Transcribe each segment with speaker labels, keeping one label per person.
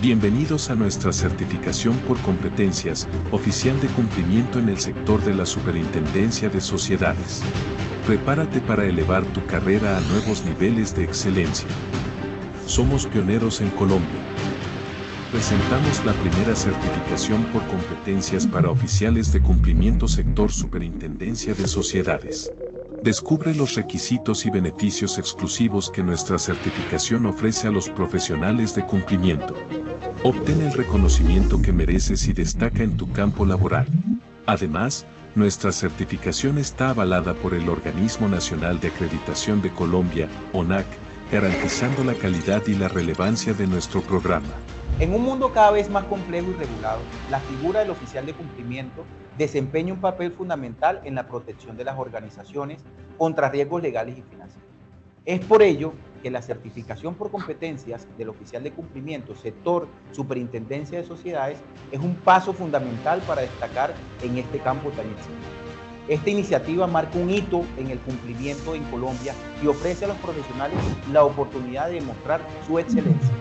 Speaker 1: Bienvenidos a nuestra certificación por competencias, oficial de cumplimiento en el sector de la Superintendencia de Sociedades. Prepárate para elevar tu carrera a nuevos niveles de excelencia. Somos pioneros en Colombia. Presentamos la primera certificación por competencias para oficiales de cumplimiento sector Superintendencia de Sociedades. Descubre los requisitos y beneficios exclusivos que nuestra certificación ofrece a los profesionales de cumplimiento. Obtén el reconocimiento que mereces y destaca en tu campo laboral. Además, nuestra certificación está avalada por el Organismo Nacional de Acreditación de Colombia, ONAC, garantizando la calidad y la relevancia de nuestro programa.
Speaker 2: En un mundo cada vez más complejo y regulado, la figura del oficial de cumplimiento desempeña un papel fundamental en la protección de las organizaciones contra riesgos legales y financieros. Es por ello que la certificación por competencias del oficial de cumplimiento sector Superintendencia de Sociedades es un paso fundamental para destacar en este campo tan exigente. Esta iniciativa marca un hito en el cumplimiento en Colombia y ofrece a los profesionales la oportunidad de demostrar su excelencia.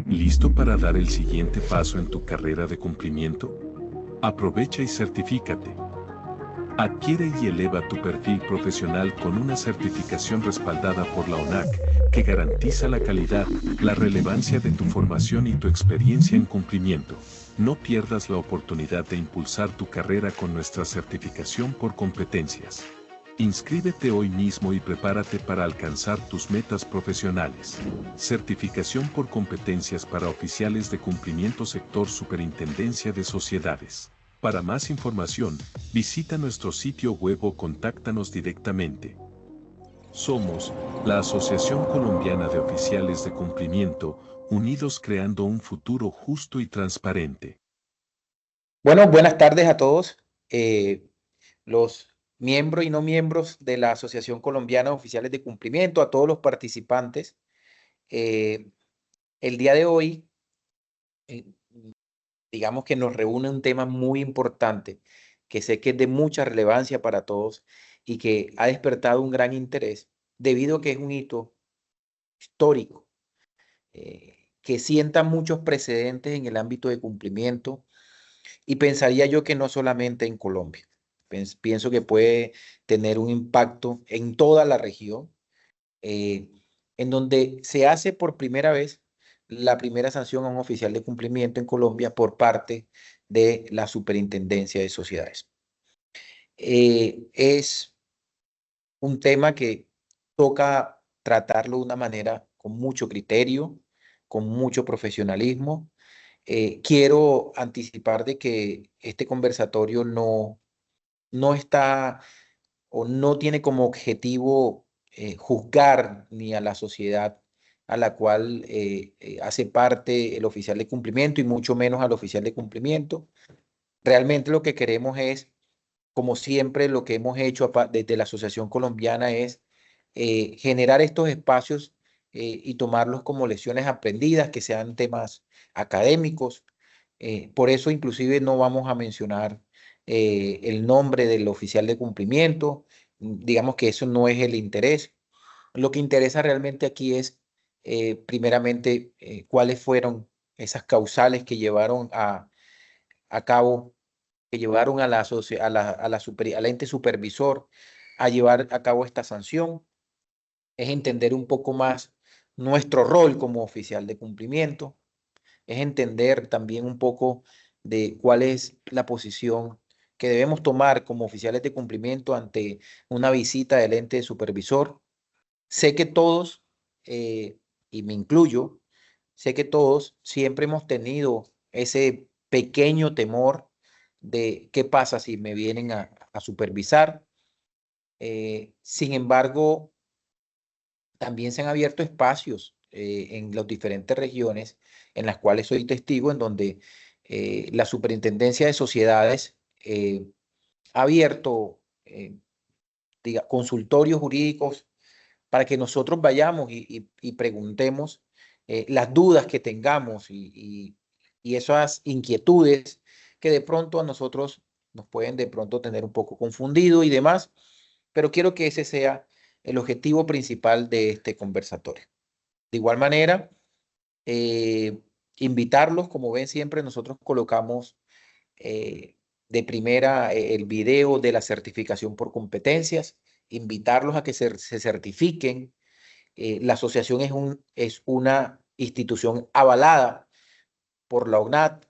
Speaker 1: ¿Listo para dar el siguiente paso en tu carrera de cumplimiento? Aprovecha y certifícate. Adquiere y eleva tu perfil profesional con una certificación respaldada por la ONAC, que garantiza la calidad, la relevancia de tu formación y tu experiencia en cumplimiento. No pierdas la oportunidad de impulsar tu carrera con nuestra certificación por competencias. Inscríbete hoy mismo y prepárate para alcanzar tus metas profesionales. Certificación por competencias para oficiales de cumplimiento sector Superintendencia de Sociedades. Para más información, visita nuestro sitio web o contáctanos directamente. Somos la Asociación Colombiana de Oficiales de Cumplimiento, unidos creando un futuro justo y transparente.
Speaker 2: Bueno, buenas tardes a todos. Los miembros y no miembros de la Asociación Colombiana de Oficiales de Cumplimiento, a todos los participantes. El día de hoy, eh, digamos que nos reúne un tema muy importante, que sé que es de mucha relevancia para todos y que ha despertado un gran interés, debido a que es un hito histórico, que sienta muchos precedentes en el ámbito de cumplimiento, y pensaría yo que no solamente en Colombia. Pienso que puede tener un impacto en toda la región, eh, en donde se hace por primera vez la primera sanción a un oficial de cumplimiento en Colombia por parte de la Superintendencia de Sociedades. Es un tema que toca tratarlo de una manera con mucho criterio, con mucho profesionalismo. Quiero anticipar de que este conversatorio no está o no tiene como objetivo juzgar ni a la sociedad a la cual hace parte el oficial de cumplimiento y mucho menos al oficial de cumplimiento. Realmente lo que queremos es, como siempre lo que hemos hecho desde la Asociación Colombiana, es generar estos espacios y tomarlos como lecciones aprendidas, que sean temas académicos. Por eso inclusive no vamos a mencionar el nombre del oficial de cumplimiento. Digamos que eso no es el interés. Lo que interesa realmente aquí es, primeramente, cuáles fueron esas causales que llevaron a cabo, que llevaron a al ente supervisor a llevar a cabo esta sanción. Es entender un poco más nuestro rol como oficial de cumplimiento, es entender también un poco de cuál es la posición que debemos tomar como oficiales de cumplimiento ante una visita del ente supervisor. Sé que todos, y me incluyo, sé que todos siempre hemos tenido ese pequeño temor de qué pasa si me vienen a supervisar. Sin embargo, también se han abierto espacios en las diferentes regiones en las cuales soy testigo, en donde la Superintendencia de Sociedades ha abierto consultorios jurídicos para que nosotros vayamos y preguntemos las dudas que tengamos y esas inquietudes que de pronto a nosotros nos pueden de pronto tener un poco confundido y demás, pero quiero que ese sea el objetivo principal de este conversatorio. De igual manera, invitarlos, como ven siempre, nosotros colocamos de primera el video de la certificación por competencias, invitarlos a que se certifiquen. La asociación es una institución avalada por la ONAT,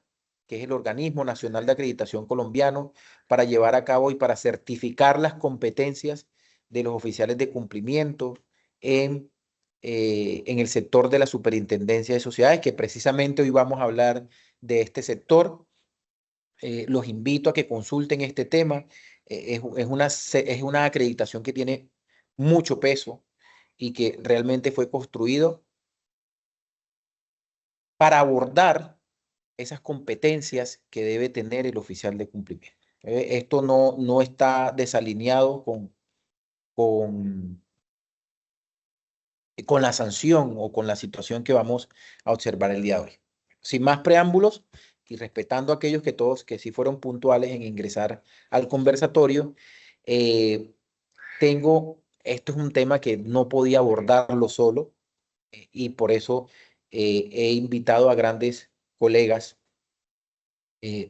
Speaker 2: que es el Organismo Nacional de Acreditación Colombiano, para llevar a cabo y para certificar las competencias de los oficiales de cumplimiento en el sector de la Superintendencia de Sociedades, que precisamente hoy vamos a hablar de este sector. Los invito a que consulten este tema. Es una acreditación que tiene mucho peso y que realmente fue construido para abordar esas competencias que debe tener el oficial de cumplimiento. Esto no está desalineado con, con la sanción o con la situación que vamos a observar el día de hoy. Sin más preámbulos y respetando a aquellos que todos que sí fueron puntuales en ingresar al conversatorio, eh, esto es un tema que no podía abordarlo solo y por eso he invitado a grandes colegas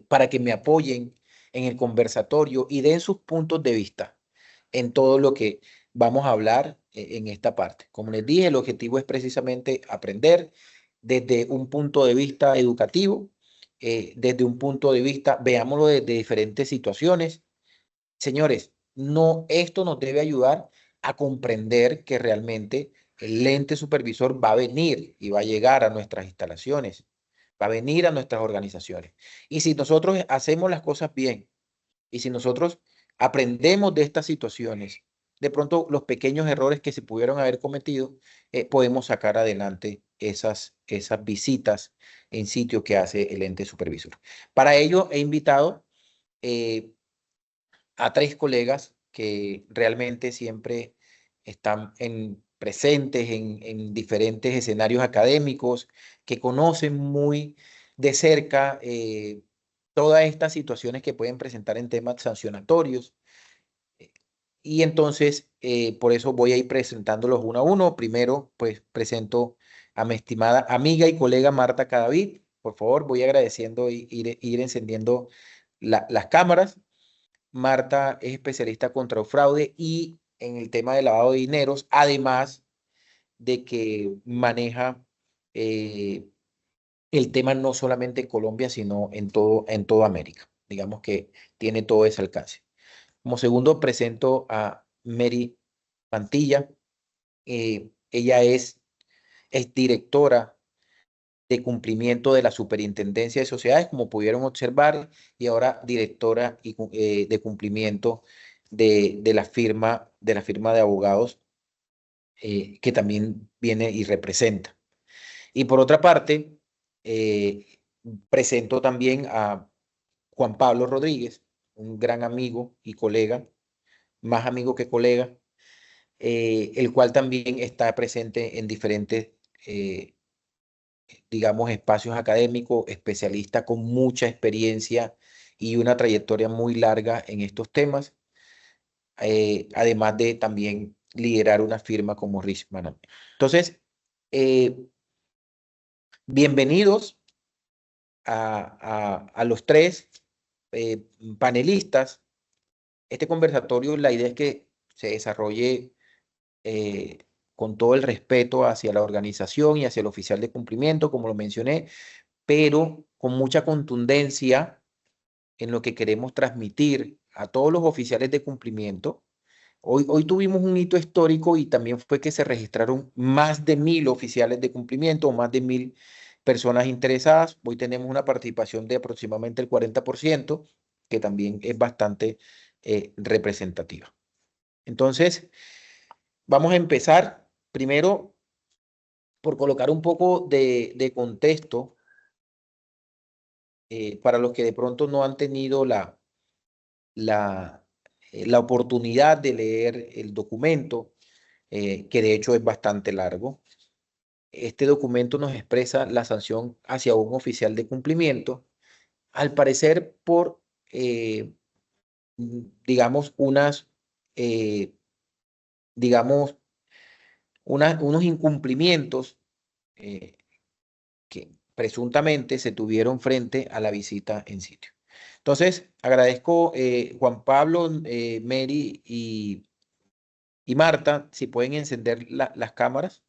Speaker 2: para que me apoyen en el conversatorio y den sus puntos de vista en todo lo que vamos a hablar en esta parte. Como les dije, el objetivo es precisamente aprender desde un punto de vista educativo, desde un punto de vista, veámoslo de diferentes situaciones. Señores, no, esto nos debe ayudar a comprender que realmente el ente supervisor va a venir y va a llegar a nuestras instalaciones, va a venir a nuestras organizaciones. Y si nosotros hacemos las cosas bien, y si nosotros aprendemos de estas situaciones, de pronto los pequeños errores que se pudieron haber cometido, podemos sacar adelante esas visitas en sitio que hace el ente supervisor. Para ello he invitado eh, a tres colegas que realmente siempre están presentes en diferentes escenarios académicos, que conocen muy de cerca todas estas situaciones que pueden presentar en temas sancionatorios. Y entonces, por eso voy a ir presentándolos uno a uno. Primero, pues presento a mi estimada amiga y colega Marta Cadavid. Por favor, voy agradeciendo y ir encendiendo las cámaras. Marta es especialista contra el fraude y en el tema de lavado de dineros, además de que maneja el tema no solamente en Colombia, sino en toda América. Digamos que tiene todo ese alcance. Como segundo, presento a Mary Mantilla. Ella es directora de cumplimiento de la Superintendencia de Sociedades, como pudieron observar, y ahora directora de cumplimiento de la firma de abogados que también viene y representa. Y por otra parte, eh, presento también a Juan Pablo Rodríguez, un gran amigo y colega, más amigo que colega, el cual también está presente en diferentes digamos, espacios académicos, especialista con mucha experiencia y una trayectoria muy larga en estos temas, además de también liderar una firma como Risk Management. Entonces, eh, bienvenidos a los tres panelistas. Este conversatorio, la idea es que se desarrolle eh, con todo el respeto hacia la organización y hacia el oficial de cumplimiento, como lo mencioné, pero con mucha contundencia en lo que queremos transmitir a todos los oficiales de cumplimiento. Hoy tuvimos un hito histórico y también fue que se registraron más de 1000 oficiales de cumplimiento o más de 1000 personas interesadas. Hoy tenemos una participación de aproximadamente el 40%, que también es bastante representativa. Entonces, vamos a empezar primero por colocar un poco de contexto para los que de pronto no han tenido la oportunidad de leer el documento, que de hecho es bastante largo. Este documento nos expresa la sanción hacia un oficial de cumplimiento, al parecer por, digamos, eh, digamos, unos incumplimientos eh, presuntamente se tuvieron frente a la visita en sitio. Entonces, agradezco Juan Pablo, Mary y Marta, si pueden encender las cámaras.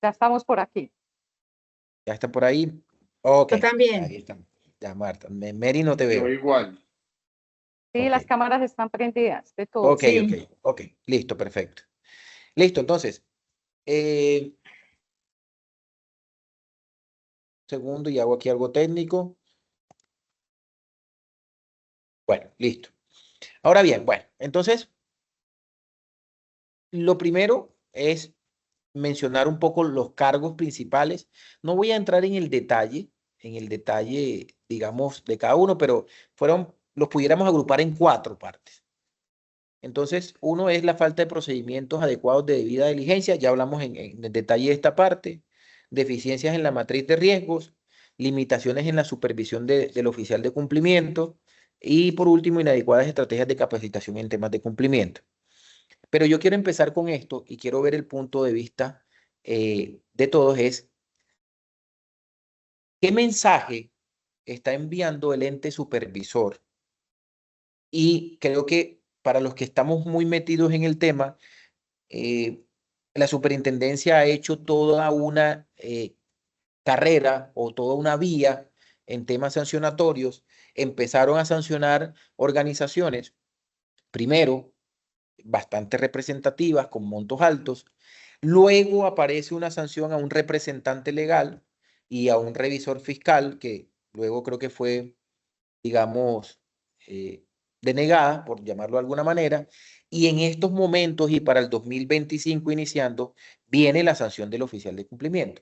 Speaker 3: Ya estamos por aquí.
Speaker 2: Ya está por ahí. Ok,
Speaker 4: Yo también.
Speaker 2: ahí está. Ya, Marta. Mary no te
Speaker 5: Yo
Speaker 2: veo.
Speaker 5: igual.
Speaker 3: Sí,
Speaker 2: Ok.
Speaker 3: las cámaras están prendidas de todo.
Speaker 2: Ok,
Speaker 4: Sí.
Speaker 2: ok. Listo, perfecto. Listo, entonces. Segundo, y hago aquí algo técnico. Bueno, listo. Ahora bien, bueno, entonces, lo primero es mencionar un poco los cargos principales. No voy a entrar en el detalle, digamos, de cada uno, pero los pudiéramos agrupar en 4 partes. Entonces, uno es la falta de procedimientos adecuados de debida diligencia, ya hablamos en detalle de esta parte, deficiencias en la matriz de riesgos, limitaciones en la supervisión del oficial de cumplimiento y, por último, inadecuadas estrategias de capacitación en temas de cumplimiento. Pero yo quiero empezar con esto y quiero ver el punto de vista de todos es, ¿qué mensaje está enviando el ente supervisor? Y creo que para los que estamos muy metidos en el tema, la superintendencia ha hecho toda una carrera o toda una vía en temas sancionatorios. Empezaron a sancionar organizaciones, primero, bastante representativas, con montos altos. Luego aparece una sanción a un representante legal y a un revisor fiscal, que luego creo que fue, digamos, denegada, por llamarlo de alguna manera. Y en estos momentos y para el 2025 iniciando, viene la sanción del oficial de cumplimiento.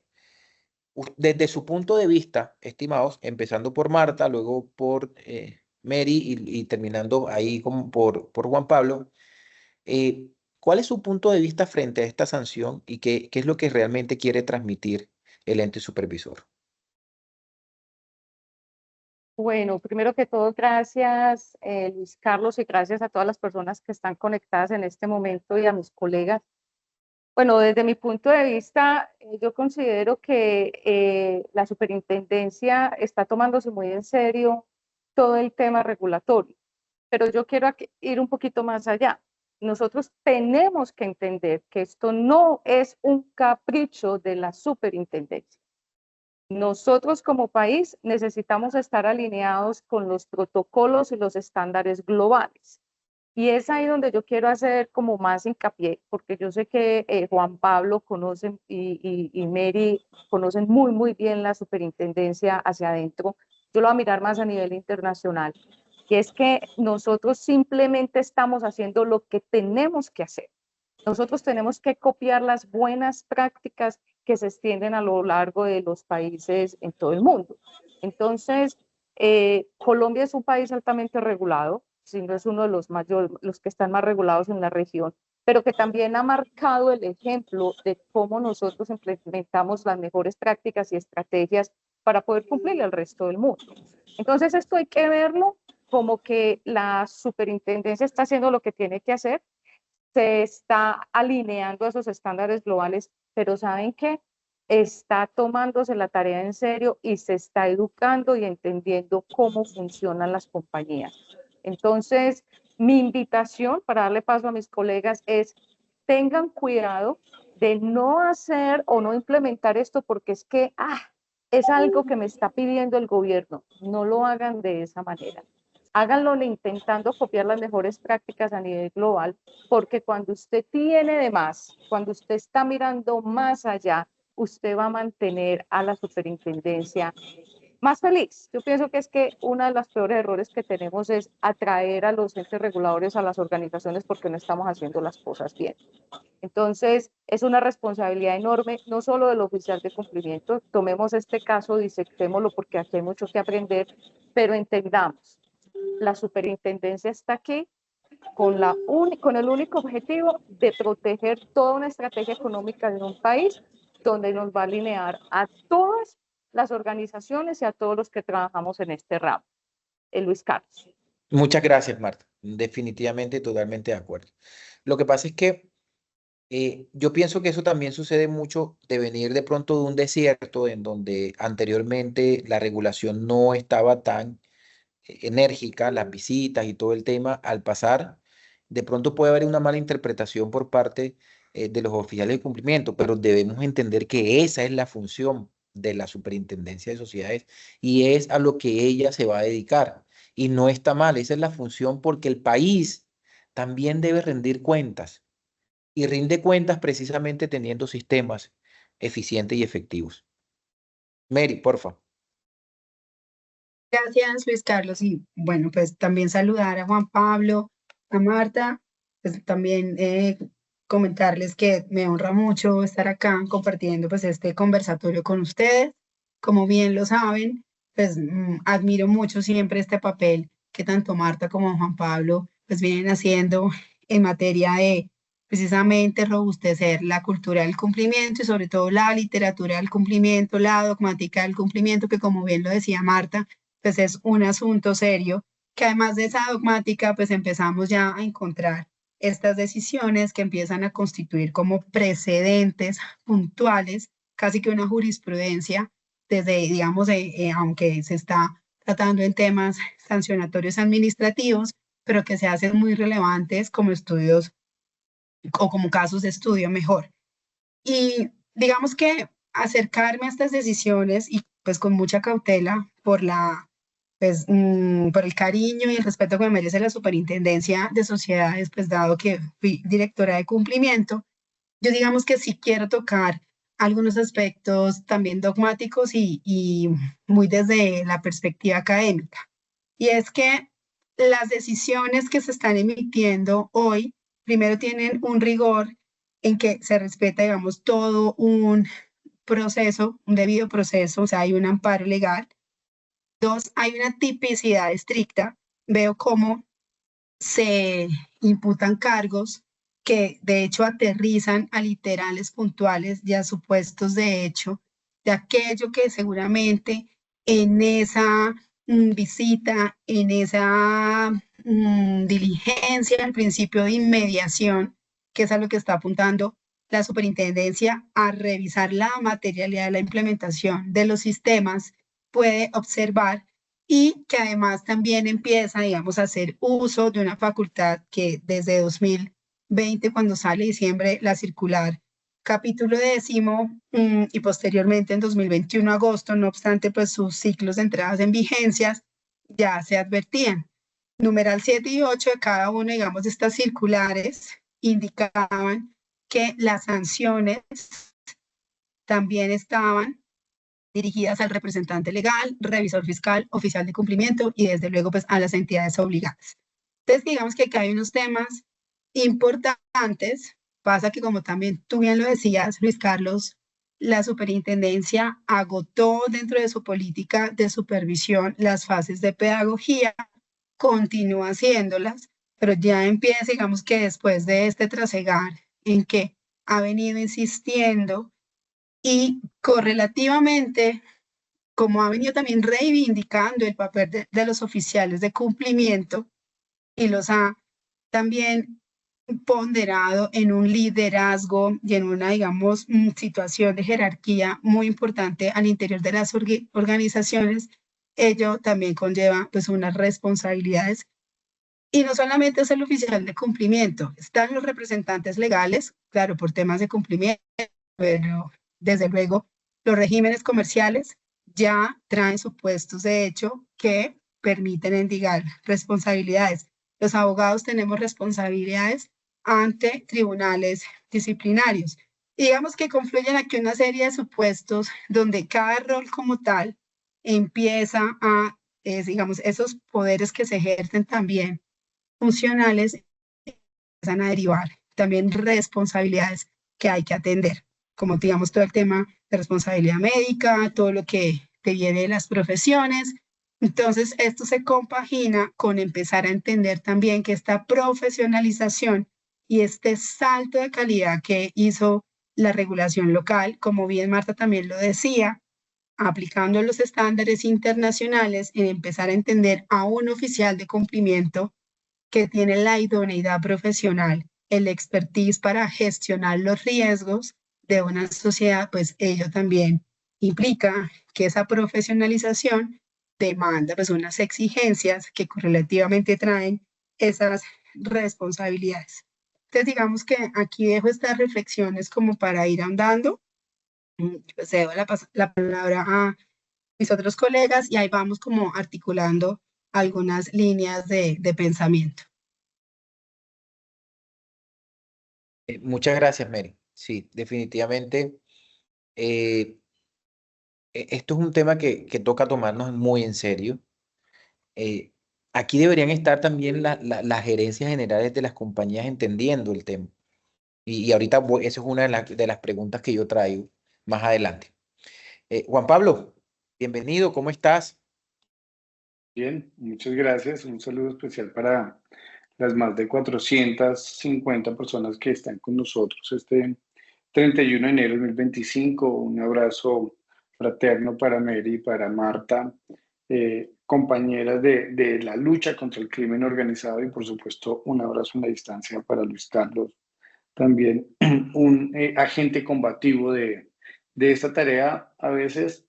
Speaker 2: Desde su punto de vista, estimados, empezando por Marta, luego por Mary y terminando ahí por Juan Pablo, ¿cuál es su punto de vista frente a esta sanción y qué es lo que realmente quiere transmitir el ente supervisor?
Speaker 3: Bueno, primero que todo, gracias Luis Carlos y gracias a todas las personas que están conectadas en este momento y a mis colegas. Bueno, desde mi punto de vista, yo considero que la superintendencia está tomándose muy en serio todo el tema regulatorio, pero yo quiero ir un poquito más allá. Nosotros tenemos que entender que esto no es un capricho de la superintendencia. Nosotros como país necesitamos estar alineados con los protocolos y los estándares globales. Y es ahí donde yo quiero hacer como más hincapié, porque yo sé que Juan Pablo conocen y Mary conocen muy, muy bien la superintendencia hacia adentro. Yo lo voy a mirar más a nivel internacional. Y es que nosotros simplemente estamos haciendo lo que tenemos que hacer. Nosotros tenemos que copiar las buenas prácticas que se extienden a lo largo de los países en todo el mundo. Entonces, Colombia es un país altamente regulado, si no es uno de los que están más regulados en la región, pero que también ha marcado el ejemplo de cómo nosotros implementamos las mejores prácticas y estrategias para poder cumplir el resto del mundo. Entonces, esto hay que verlo como que la superintendencia está haciendo lo que tiene que hacer, se está alineando a esos estándares globales, pero ¿saben qué? Está tomándose la tarea en serio y se está educando y entendiendo cómo funcionan las compañías. Entonces, mi invitación para darle paso a mis colegas es, tengan cuidado de no hacer o no implementar esto porque es que, es algo que me está pidiendo el gobierno. No lo hagan de esa manera. Háganlo intentando copiar las mejores prácticas a nivel global, porque cuando usted tiene de más, cuando usted está mirando más allá, usted va a mantener a la superintendencia más feliz. Yo pienso que es que uno de los peores errores que tenemos es atraer a los entes reguladores a las organizaciones porque no estamos haciendo las cosas bien. Entonces, es una responsabilidad enorme, no solo del oficial de cumplimiento, tomemos este caso, disectémoslo porque aquí hay mucho que aprender, pero entendamos, la superintendencia está aquí con el único objetivo de proteger toda una estrategia económica de un país donde nos va a alinear a todas las organizaciones y a todos los que trabajamos en este ramo. Luis Carlos.
Speaker 2: Muchas gracias, Marta. Definitivamente, totalmente de acuerdo. Lo que pasa es que Yo pienso que eso también sucede mucho de venir de pronto de un desierto en donde anteriormente la regulación no estaba tan enérgica, las visitas y todo el tema, al pasar, de pronto puede haber una mala interpretación por parte de los oficiales de cumplimiento, pero debemos entender que esa es la función de la Superintendencia de Sociedades y es a lo que ella se va a dedicar. Y no está mal, esa es la función porque el país también debe rendir cuentas y rinde cuentas precisamente teniendo sistemas eficientes y efectivos. Mary, porfa.
Speaker 4: Gracias, Luis Carlos. Y bueno, pues también saludar a Juan Pablo, a Marta, pues también comentarles que me honra mucho estar acá compartiendo pues este conversatorio con ustedes. Como bien lo saben, pues admiro mucho siempre este papel que tanto Marta como Juan Pablo pues vienen haciendo en materia de precisamente robustecer la cultura del cumplimiento y sobre todo la literatura del cumplimiento, la dogmática del cumplimiento, que como bien lo decía Marta, pues es un asunto serio, que además de esa dogmática, pues empezamos ya a encontrar estas decisiones que empiezan a constituir como precedentes puntuales, casi que una jurisprudencia, desde, digamos, aunque se está tratando en temas sancionatorios administrativos, pero que se hacen muy relevantes como estudios o como casos de estudio mejor. Y digamos que acercarme a estas decisiones y pues con mucha cautela por por el cariño y el respeto que me merece la Superintendencia de Sociedades, pues dado que fui directora de cumplimiento, yo digamos que sí quiero tocar algunos aspectos también dogmáticos y muy desde la perspectiva académica. Y es que las decisiones que se están emitiendo hoy, primero tienen un rigor en que se respeta, digamos, todo un proceso, un debido proceso, o sea, hay un amparo legal. Dos, hay una tipicidad estricta. Veo cómo se imputan cargos que de hecho aterrizan a literales puntuales y a supuestos de hecho de aquello que seguramente en esa visita, en esa diligencia, el principio de inmediación, que es a lo que está apuntando la superintendencia a revisar la materialidad de la implementación de los sistemas, puede observar y que además también empieza, digamos, a hacer uso de una facultad que desde 2020, cuando sale diciembre la circular, capítulo 10, y posteriormente en 2021, agosto, no obstante, pues sus ciclos de entradas en vigencias ya se advertían. Numeral 7 y 8 de cada una, digamos, de estas circulares indicaban que las sanciones también estaban dirigidas al representante legal, revisor fiscal, oficial de cumplimiento y desde luego pues a las entidades obligadas. Entonces digamos que acá hay unos temas importantes. Pasa que como también tú bien lo decías, Luis Carlos, la superintendencia agotó dentro de su política de supervisión las fases de pedagogía, continúa haciéndolas, pero ya empieza, digamos que después de este trasegar en que ha venido insistiendo y correlativamente, como ha venido también reivindicando el papel de los oficiales de cumplimiento y los ha también ponderado en un liderazgo y en una, digamos, situación de jerarquía muy importante al interior de las organizaciones, ello también conlleva pues unas responsabilidades. Y no solamente es el oficial de cumplimiento, están los representantes legales, claro, por temas de cumplimiento, pero desde luego los regímenes comerciales ya traen supuestos de hecho que permiten endigar responsabilidades. Los abogados tenemos responsabilidades ante tribunales disciplinarios. Y digamos que confluyen aquí una serie de supuestos donde cada rol como tal empieza a, digamos, esos poderes que se ejercen también funcionales empiezan a derivar también responsabilidades que hay que atender, como digamos todo el tema de responsabilidad médica, todo lo que te viene de las profesiones. Entonces, esto se compagina con empezar a entender también que esta profesionalización y este salto de calidad que hizo la regulación local, como bien Marta también lo decía, aplicando los estándares internacionales, en empezar a entender a un oficial de cumplimiento que tiene la idoneidad profesional el expertise para gestionar los riesgos de una sociedad, pues ello también implica que esa profesionalización demanda pues unas exigencias que correlativamente traen esas responsabilidades. Entonces digamos que aquí dejo estas reflexiones como para ir ahondando. Pues cedo la palabra a mis otros colegas y ahí vamos como articulando algunas líneas de pensamiento.
Speaker 2: Muchas gracias, Mary. Sí, definitivamente. Esto es un tema que toca tomarnos muy en serio. Aquí deberían estar también las gerencias generales de las compañías entendiendo el tema. Y ahorita esa es una de las preguntas que yo traigo más adelante. Juan Pablo, bienvenido, ¿cómo estás?
Speaker 5: Bien, muchas gracias. Un saludo especial para las más de 450 personas que están con nosotros este 31 de enero de 2025. Un abrazo fraterno para Mary y para Marta, compañeras de la lucha contra el crimen organizado, y por supuesto un abrazo en la distancia para Luis Carlos, también un agente combativo de esta tarea, a veces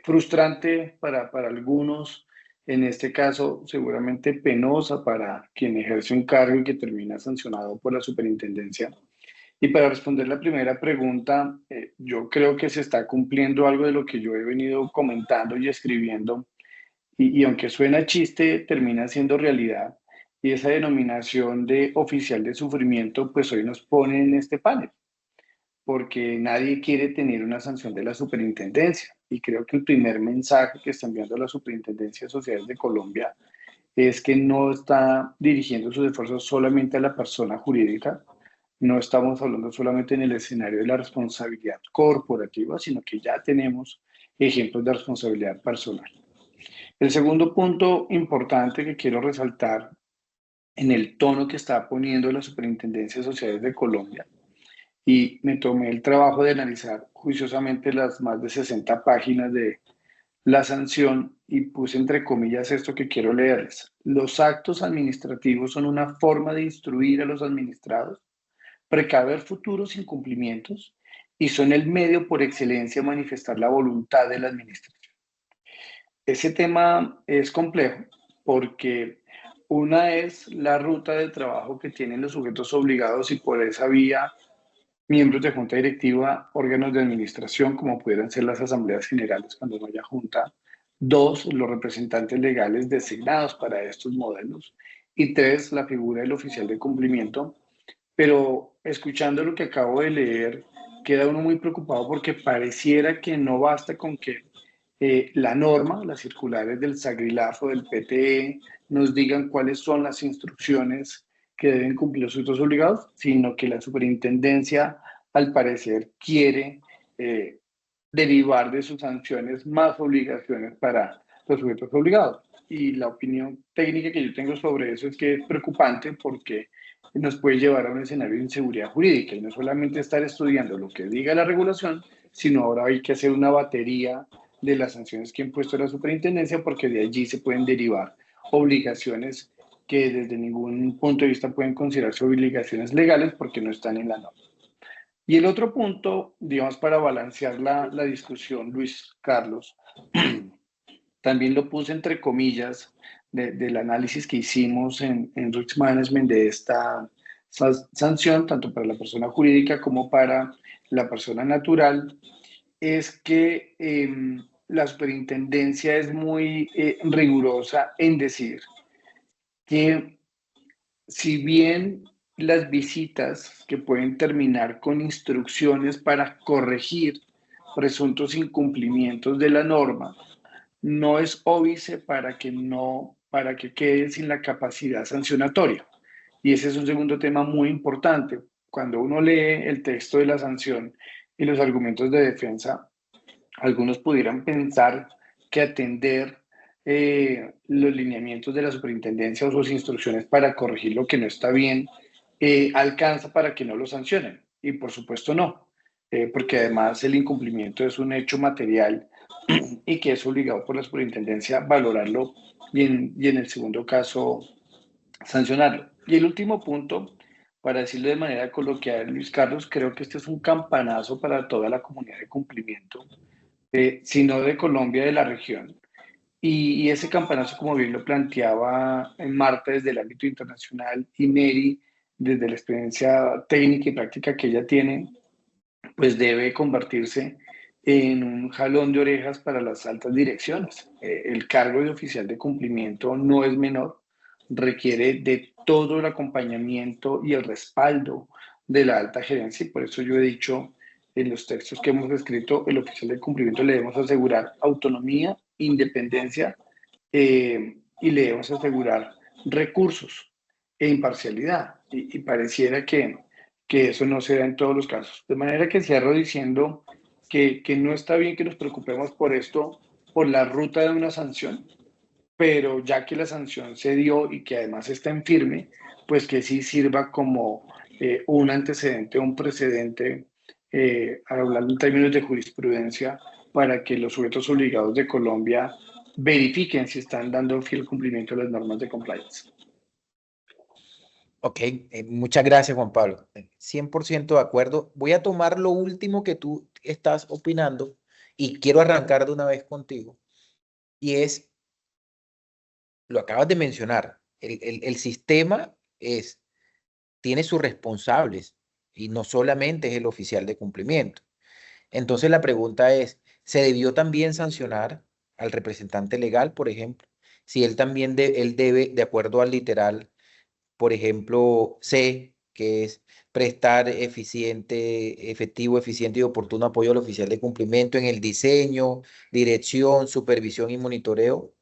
Speaker 5: frustrante para algunos, en este caso seguramente penosa para quien ejerce un cargo y que termina sancionado por la superintendencia. Y para responder la primera pregunta, yo creo que se está cumpliendo algo de lo que yo he venido comentando y escribiendo, y aunque suena chiste, termina siendo realidad. Y esa denominación de oficial de sufrimiento, pues hoy nos pone en este panel, porque nadie quiere tener una sanción de la superintendencia. Y creo que el primer mensaje que está enviando la Superintendencia de Sociedades de Colombia es que no está dirigiendo sus esfuerzos solamente a la persona jurídica. No estamos hablando solamente en el escenario de la responsabilidad corporativa, sino que ya tenemos ejemplos de responsabilidad personal. El segundo punto importante que quiero resaltar en el tono que está poniendo la Superintendencia de Sociedades de Colombia, y me tomé el trabajo de analizar juiciosamente las más de 60 páginas de la sanción y puse entre comillas esto que quiero leerles. Los actos administrativos son una forma de instruir a los administrados, precaver futuros incumplimientos y son el medio por excelencia de manifestar la voluntad de la administración. Ese tema es complejo porque una es la ruta de trabajo que tienen los sujetos obligados y por esa vía miembros de junta directiva, órganos de administración, como pudieran ser las asambleas generales cuando no haya junta. Dos, los representantes legales designados para estos modelos. Y tres, la figura del oficial de cumplimiento. Pero escuchando lo que acabo de leer, queda uno muy preocupado porque pareciera que no basta con que la norma, las circulares del SAGRILAF o del PTE nos digan cuáles son las instrucciones que deben cumplir los sujetos obligados, sino que la superintendencia, al parecer, quiere derivar de sus sanciones más obligaciones para los sujetos obligados. Y la opinión técnica que yo tengo sobre eso es que es preocupante porque nos puede llevar a un escenario de inseguridad jurídica y no solamente estar estudiando lo que diga la regulación, sino ahora hay que hacer una batería de las sanciones que ha impuesto la superintendencia, porque de allí se pueden derivar obligaciones que desde ningún punto de vista pueden considerarse obligaciones legales porque no están en la norma. Y el otro punto, digamos, para balancear la discusión, Luis Carlos, también lo puse entre comillas del análisis que hicimos en Risk Management de esta sanción, tanto para la persona jurídica como para la persona natural, es que la superintendencia es muy rigurosa en decir que si bien las visitas que pueden terminar con instrucciones para corregir presuntos incumplimientos de la norma, no es óbice para que quede sin la capacidad sancionatoria. Y ese es un segundo tema muy importante. Cuando uno lee el texto de la sanción y los argumentos de defensa, algunos pudieran pensar que atender los lineamientos de la superintendencia o sus instrucciones para corregir lo que no está bien alcanza para que no lo sancionen. Y por supuesto no, porque además el incumplimiento es un hecho material y que es obligado por la superintendencia valorarlo y en el segundo caso sancionarlo. Y el último punto, para decirlo de manera coloquial, Luis Carlos, creo que este es un campanazo para toda la comunidad de cumplimiento, sino de Colombia, de la región. Y ese campanazo, como bien lo planteaba Marta desde el ámbito internacional y Mary desde la experiencia técnica y práctica que ella tiene, pues debe convertirse en un jalón de orejas para las altas direcciones. El cargo de oficial de cumplimiento no es menor, requiere de todo el acompañamiento y el respaldo de la alta gerencia, y por eso yo he dicho en los textos que hemos escrito, el oficial de cumplimiento le debemos asegurar autonomía, independencia, y le debemos asegurar recursos e imparcialidad. Y pareciera que eso no se da en todos los casos. De manera que cierro diciendo que no está bien que nos preocupemos por esto, por la ruta de una sanción, pero ya que la sanción se dio y que además está en firme, pues que sí sirva como un antecedente, un precedente, hablando en términos de jurisprudencia, para que los sujetos obligados de Colombia verifiquen si están dando fiel cumplimiento a las normas de compliance.
Speaker 2: Ok, muchas gracias, Juan Pablo. 100% de acuerdo. Voy a tomar lo último que tú estás opinando y quiero arrancar de una vez contigo. Y es, lo acabas de mencionar, el sistema tiene sus responsables y no solamente es el oficial de cumplimiento. Entonces la pregunta es, ¿se debió también sancionar al representante legal, por ejemplo? Si él también él debe, de acuerdo al literal, por ejemplo, C, que es prestar efectivo, eficiente y oportuno apoyo al oficial de cumplimiento en el diseño, dirección, supervisión y monitoreo.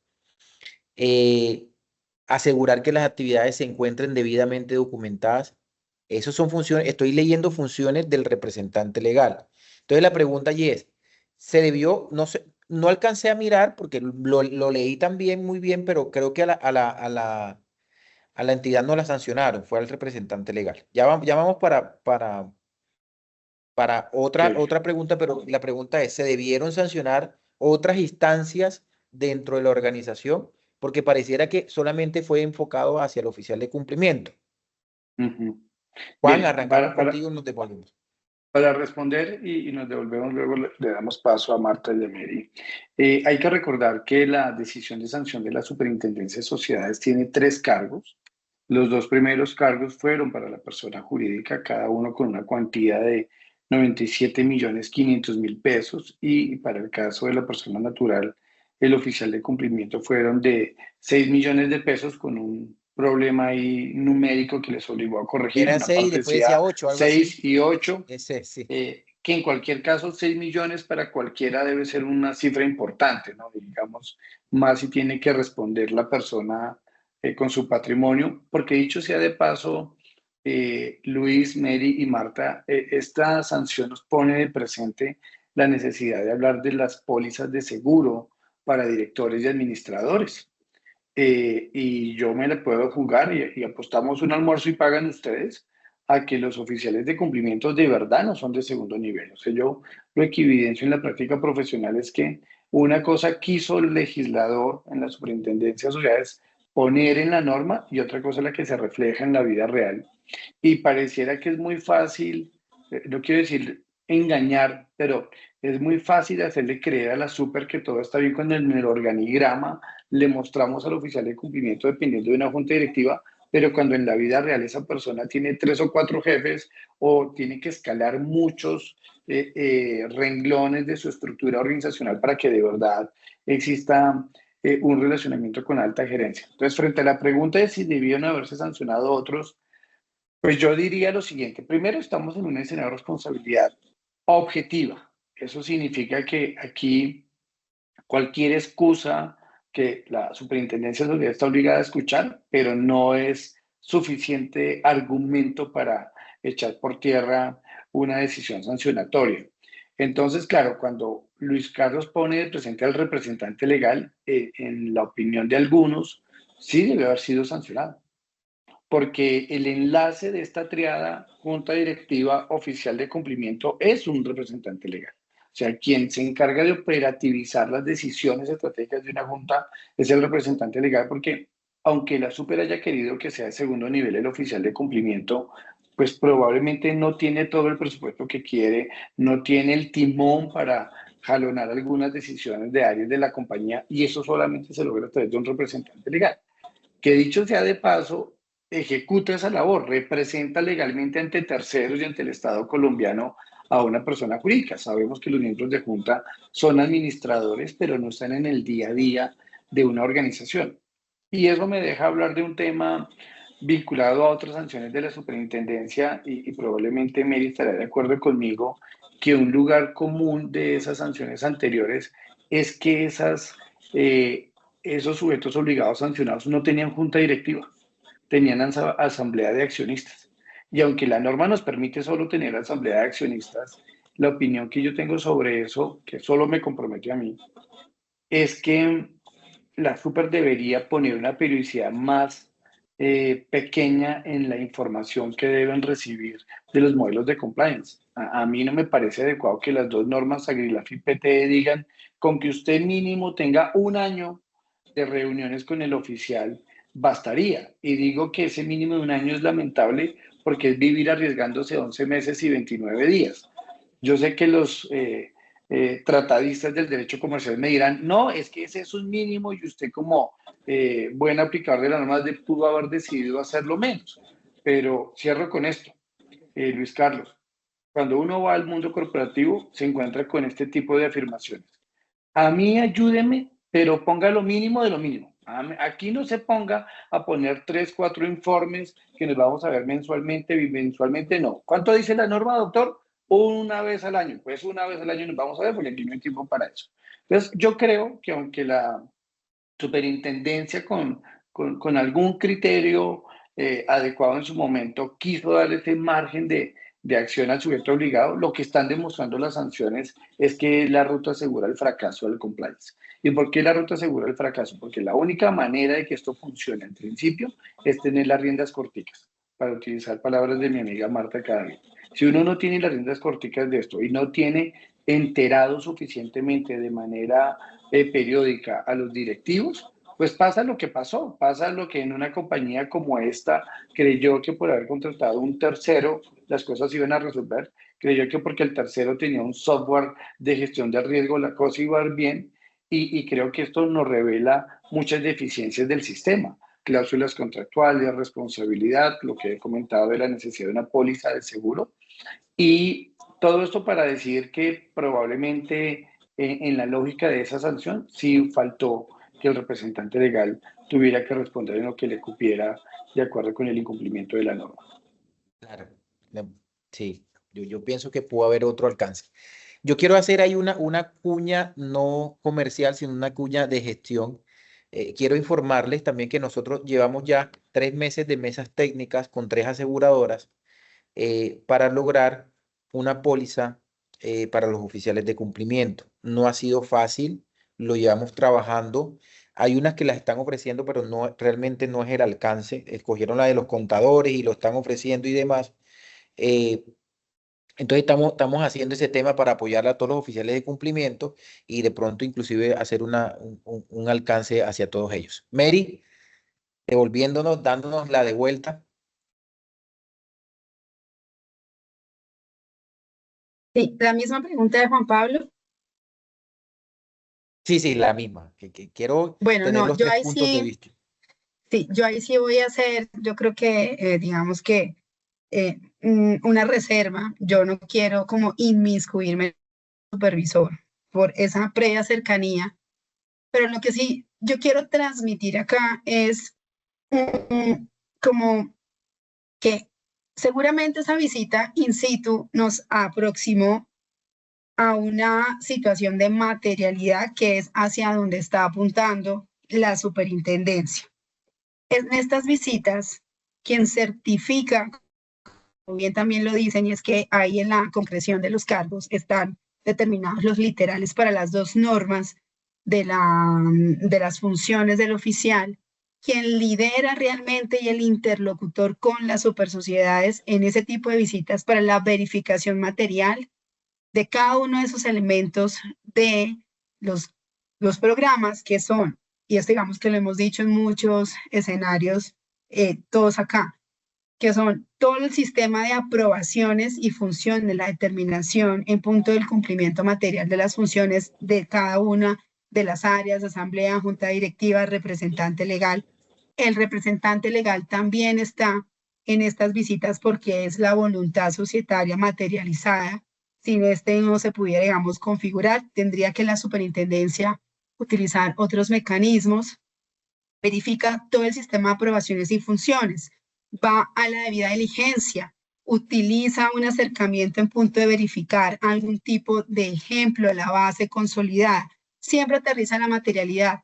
Speaker 2: Asegurar que las actividades se encuentren debidamente documentadas. Esas son funciones, estoy leyendo funciones del representante legal. Entonces la pregunta allí es, ¿se debió? No sé, no alcancé a mirar porque lo leí también muy bien, pero creo que a la entidad no la sancionaron, fue al representante legal. Ya vamos para otra pregunta, pero la pregunta es, ¿se debieron sancionar otras instancias dentro de la organización? Porque pareciera que solamente fue enfocado hacia el oficial de cumplimiento. Juan,
Speaker 5: Bien,
Speaker 2: arrancamos contigo y nos devolvemos.
Speaker 5: Para responder y nos devolvemos, luego le damos paso a Marta y a Mary. Hay que recordar que la decisión de sanción de la Superintendencia de Sociedades tiene 3 cargos. Los 2 primeros cargos fueron para la persona jurídica, cada uno con una cuantía de 97.500.000 pesos, y para el caso de la persona natural, el oficial de cumplimiento fueron de 6 millones de pesos con un problema ahí numérico que les obligó a corregir.
Speaker 2: Eran
Speaker 5: Una
Speaker 2: 6 y
Speaker 5: parte
Speaker 2: después
Speaker 5: decía
Speaker 2: decía 8, algo
Speaker 5: 6
Speaker 2: así.
Speaker 5: y 8.
Speaker 2: Ese, sí.
Speaker 5: Que en cualquier caso 6 millones para cualquiera debe ser una cifra importante, ¿no? Digamos, más si tiene que responder la persona con su patrimonio, porque dicho sea de paso, Luis, Mary y Marta, esta sanción nos pone de presente la necesidad de hablar de las pólizas de seguro para directores y administradores. Y yo me la puedo jugar y apostamos un almuerzo y pagan ustedes a que los oficiales de cumplimiento de verdad no son de segundo nivel. O sea, yo lo que evidencio en la práctica profesional es que una cosa quiso el legislador en la Superintendencia de Sociedades poner en la norma y otra cosa la que se refleja en la vida real. Y pareciera que es muy fácil, no quiero decir engañar, pero es muy fácil hacerle creer a la super que todo está bien cuando en el organigrama le mostramos al oficial de cumplimiento dependiendo de una junta directiva, pero cuando en la vida real esa persona tiene 3 o 4 jefes o tiene que escalar muchos renglones de su estructura organizacional para que de verdad exista un relacionamiento con alta gerencia. Entonces, frente a la pregunta de si debieron haberse sancionado otros, pues yo diría lo siguiente. Primero, estamos en un escenario de responsabilidad objetiva. Eso significa que aquí cualquier excusa que la superintendencia de seguridad está obligada a escuchar, pero no es suficiente argumento para echar por tierra una decisión sancionatoria. Entonces, claro, cuando Luis Carlos pone de presente al representante legal, en la opinión de algunos, sí debe haber sido sancionado, porque el enlace de esta triada junta directiva oficial de cumplimiento es un representante legal. O sea, quien se encarga de operativizar las decisiones estratégicas de una junta es el representante legal, porque aunque la super haya querido que sea de segundo nivel el oficial de cumplimiento, pues probablemente no tiene todo el presupuesto que quiere, no tiene el timón para jalonar algunas decisiones de áreas de la compañía, y eso solamente se logra a través de un representante legal, que dicho sea de paso, ejecuta esa labor, representa legalmente ante terceros y ante el Estado colombiano a una persona jurídica. Sabemos que los miembros de junta son administradores, pero no están en el día a día de una organización. Y eso me deja hablar de un tema vinculado a otras sanciones de la superintendencia, y probablemente Mary estará de acuerdo conmigo que un lugar común de esas sanciones anteriores es que esos sujetos obligados sancionados no tenían junta directiva, tenían asamblea de accionistas. Y aunque la norma nos permite solo tener asamblea de accionistas, la opinión que yo tengo sobre eso, que solo me compromete a mí, es que la super debería poner una periodicidad más pequeña en la información que deben recibir de los modelos de compliance. A mí no me parece adecuado que las dos normas, Agrilaf y PTE, digan con que usted mínimo tenga un año de reuniones con el oficial, bastaría. Y digo que ese mínimo de un año es lamentable porque es vivir arriesgándose 11 meses y 29 días. Yo sé que los tratadistas del derecho comercial me dirán, no, es que ese es un mínimo y usted como buen aplicador de la norma pudo haber decidido hacerlo menos. Pero cierro con esto, Luis Carlos. Cuando uno va al mundo corporativo, se encuentra con este tipo de afirmaciones. A mí ayúdeme, pero ponga lo mínimo de lo mínimo. Aquí no se ponga a poner 3, 4 informes que nos vamos a ver mensualmente, bimensualmente, no. ¿Cuánto dice la norma, doctor? Una vez al año. Pues una vez al año nos vamos a ver, porque aquí no hay tiempo para eso. Entonces, yo creo que aunque la superintendencia con algún criterio adecuado en su momento quiso dar ese margen de acción al sujeto obligado, lo que están demostrando las sanciones es que la ruta asegura el fracaso del compliance. ¿Y por qué la ruta asegura el fracaso? Porque la única manera de que esto funcione al principio es tener las riendas corticas, para utilizar palabras de mi amiga Marta Cadena. Si uno no tiene las riendas corticas de esto y no tiene enterado suficientemente de manera periódica a los directivos, pues pasa lo que pasó, pasa lo que en una compañía como esta creyó que por haber contratado un tercero las cosas iban a resolver, creyó que porque el tercero tenía un software de gestión de riesgo la cosa iba a ir bien, y creo que esto nos revela muchas deficiencias del sistema, cláusulas contractuales, responsabilidad, lo que he comentado de la necesidad de una póliza de seguro, y todo esto para decir que probablemente en la lógica de esa sanción sí faltó que el representante legal tuviera que responder en lo que le cupiera de acuerdo con el incumplimiento de la norma.
Speaker 2: Claro, sí, yo pienso que pudo haber otro alcance. Yo quiero hacer ahí una cuña no comercial, sino una cuña de gestión. Quiero informarles también que nosotros llevamos ya 3 meses de mesas técnicas con 3 aseguradoras para lograr una póliza para los oficiales de cumplimiento. No ha sido fácil, lo llevamos trabajando. Hay unas que las están ofreciendo, pero no, realmente no es el alcance. Escogieron la de los contadores y lo están ofreciendo y demás. Entonces estamos haciendo ese tema para apoyar a todos los oficiales de cumplimiento y de pronto inclusive hacer un alcance hacia todos ellos. Mary, devolviéndonos, dándonos la de vuelta.
Speaker 4: Sí, la misma pregunta de Juan Pablo.
Speaker 2: Sí, la misma, que quiero
Speaker 4: Bueno,
Speaker 2: tener
Speaker 4: no,
Speaker 2: los
Speaker 4: yo
Speaker 2: 3
Speaker 4: ahí
Speaker 2: puntos de
Speaker 4: sí,
Speaker 2: vista.
Speaker 4: sí, yo ahí sí voy a hacer, yo creo que, digamos que una reserva. Yo no quiero como inmiscuirme en el supervisor por esa previa cercanía, pero lo que sí yo quiero transmitir acá es como que seguramente esa visita in situ nos aproximó a una situación de materialidad que es hacia donde está apuntando la superintendencia. En estas visitas, quien certifica, como bien también lo dicen, y es que ahí en la concreción de los cargos están determinados los literales para las dos normas de las funciones del oficial, quien lidera realmente y el interlocutor con las supersociedades en ese tipo de visitas para la verificación material de cada uno de esos elementos de los programas que son, y esto digamos que lo hemos dicho en muchos escenarios, todos acá, que son todo el sistema de aprobaciones y funciones, la determinación en punto del cumplimiento material de las funciones de cada una de las áreas, asamblea, junta directiva, representante legal. El representante legal también está en estas visitas porque es la voluntad societaria materializada. Si no se pudiera, digamos, configurar, tendría que la superintendencia utilizar otros mecanismos. Verifica todo el sistema de aprobaciones y funciones, va a la debida diligencia, utiliza un acercamiento en punto de verificar algún tipo de ejemplo de la base consolidada, siempre aterriza la materialidad,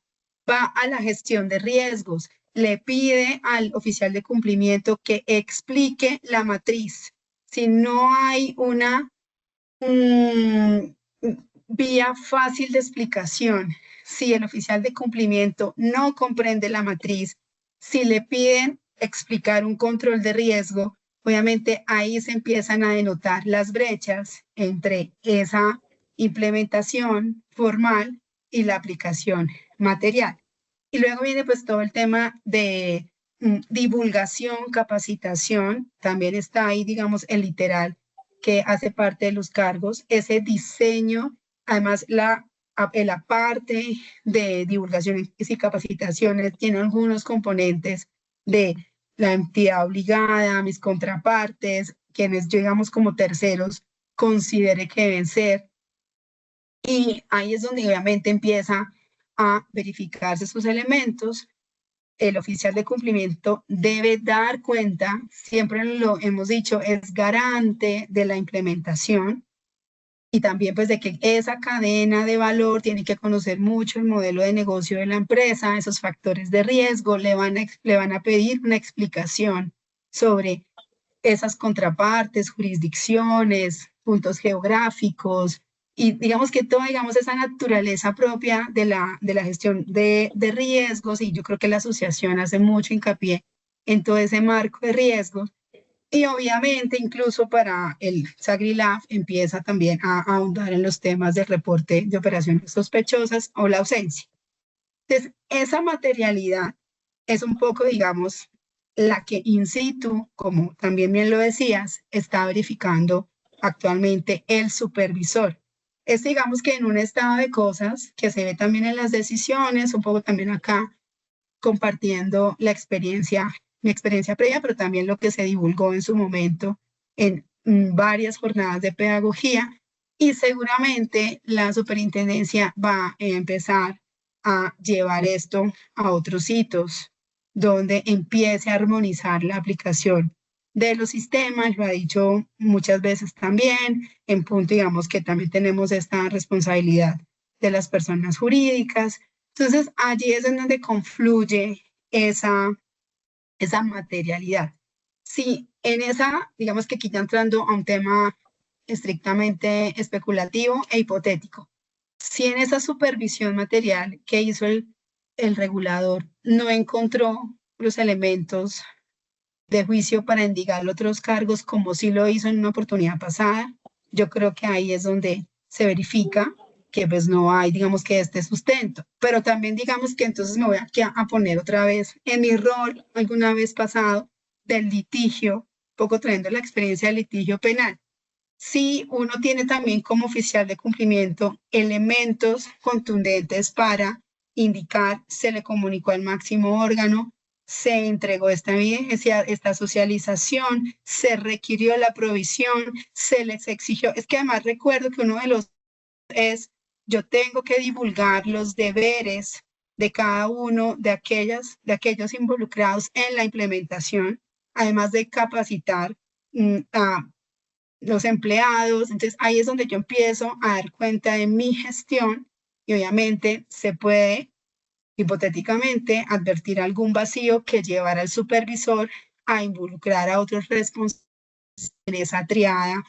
Speaker 4: va a la gestión de riesgos, le pide al oficial de cumplimiento que explique la matriz. Si no hay una vía fácil de explicación, si el oficial de cumplimiento no comprende la matriz, si le piden explicar un control de riesgo, obviamente ahí se empiezan a denotar las brechas entre esa implementación formal y la aplicación material. Y luego viene pues todo el tema de divulgación, capacitación, también está ahí, digamos, el literal que hace parte de los cargos, ese diseño, además la parte de divulgación y capacitaciones tiene algunos componentes de la entidad obligada, mis contrapartes, quienes llegamos como terceros, considere que deben ser. Y ahí es donde obviamente empieza a verificarse sus elementos. El oficial de cumplimiento debe dar cuenta, siempre lo hemos dicho, es garante de la implementación y también pues de que esa cadena de valor tiene que conocer mucho el modelo de negocio de la empresa, esos factores de riesgo, le van a pedir una explicación sobre esas contrapartes, jurisdicciones, puntos geográficos, y digamos que toda, digamos, esa naturaleza propia de la gestión de riesgos, y yo creo que la asociación hace mucho hincapié en todo ese marco de riesgos, y obviamente incluso para el SAGRILAF empieza también a ahondar en los temas del reporte de operaciones sospechosas o la ausencia. Entonces, esa materialidad es un poco, digamos, la que in situ, como también bien lo decías, está verificando actualmente el supervisor. Es, digamos, que en un estado de cosas que se ve también en las decisiones, un poco también acá compartiendo la experiencia, mi experiencia previa, pero también lo que se divulgó en su momento en varias jornadas de pedagogía, y seguramente la superintendencia va a empezar a llevar esto a otros hitos donde empiece a armonizar la aplicación de los sistemas. Lo ha dicho muchas veces también, en punto, digamos, que también tenemos esta responsabilidad de las personas jurídicas. Entonces, allí es en donde confluye esa materialidad. Sí, en esa, digamos que aquí ya entrando a un tema estrictamente especulativo e hipotético, si en esa supervisión material que hizo el regulador no encontró los elementos de juicio para indicar otros cargos como sí lo hizo en una oportunidad pasada, yo creo que ahí es donde se verifica que pues no hay, digamos, que este sustento. Pero también digamos que entonces me voy aquí a poner otra vez en mi rol alguna vez pasado del litigio, poco trayendo la experiencia del litigio penal. Si uno tiene también como oficial de cumplimiento elementos contundentes para indicar, se le comunicó al máximo órgano, se entregó esta evidencia, esta socialización, se requirió la provisión, se les exigió. Es que además recuerdo que uno de los es, yo tengo que divulgar los deberes de cada uno de aquellos involucrados en la implementación, además de capacitar a los empleados. Entonces ahí es donde yo empiezo a dar cuenta de mi gestión y obviamente se puede hipotéticamente advertir algún vacío que llevará al supervisor a involucrar a otros responsables en esa triada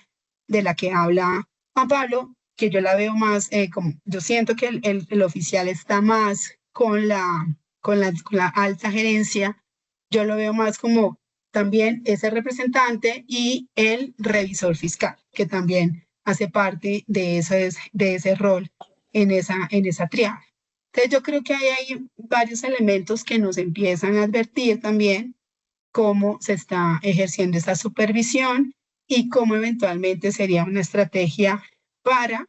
Speaker 4: de la que habla Juan Pablo, que yo la veo más como, yo siento que el oficial está más con la alta gerencia, yo lo veo más como también ese representante y el revisor fiscal, que también hace parte de ese rol en esa triada. Entonces yo creo que hay varios elementos que nos empiezan a advertir también cómo se está ejerciendo esta supervisión y cómo eventualmente sería una estrategia para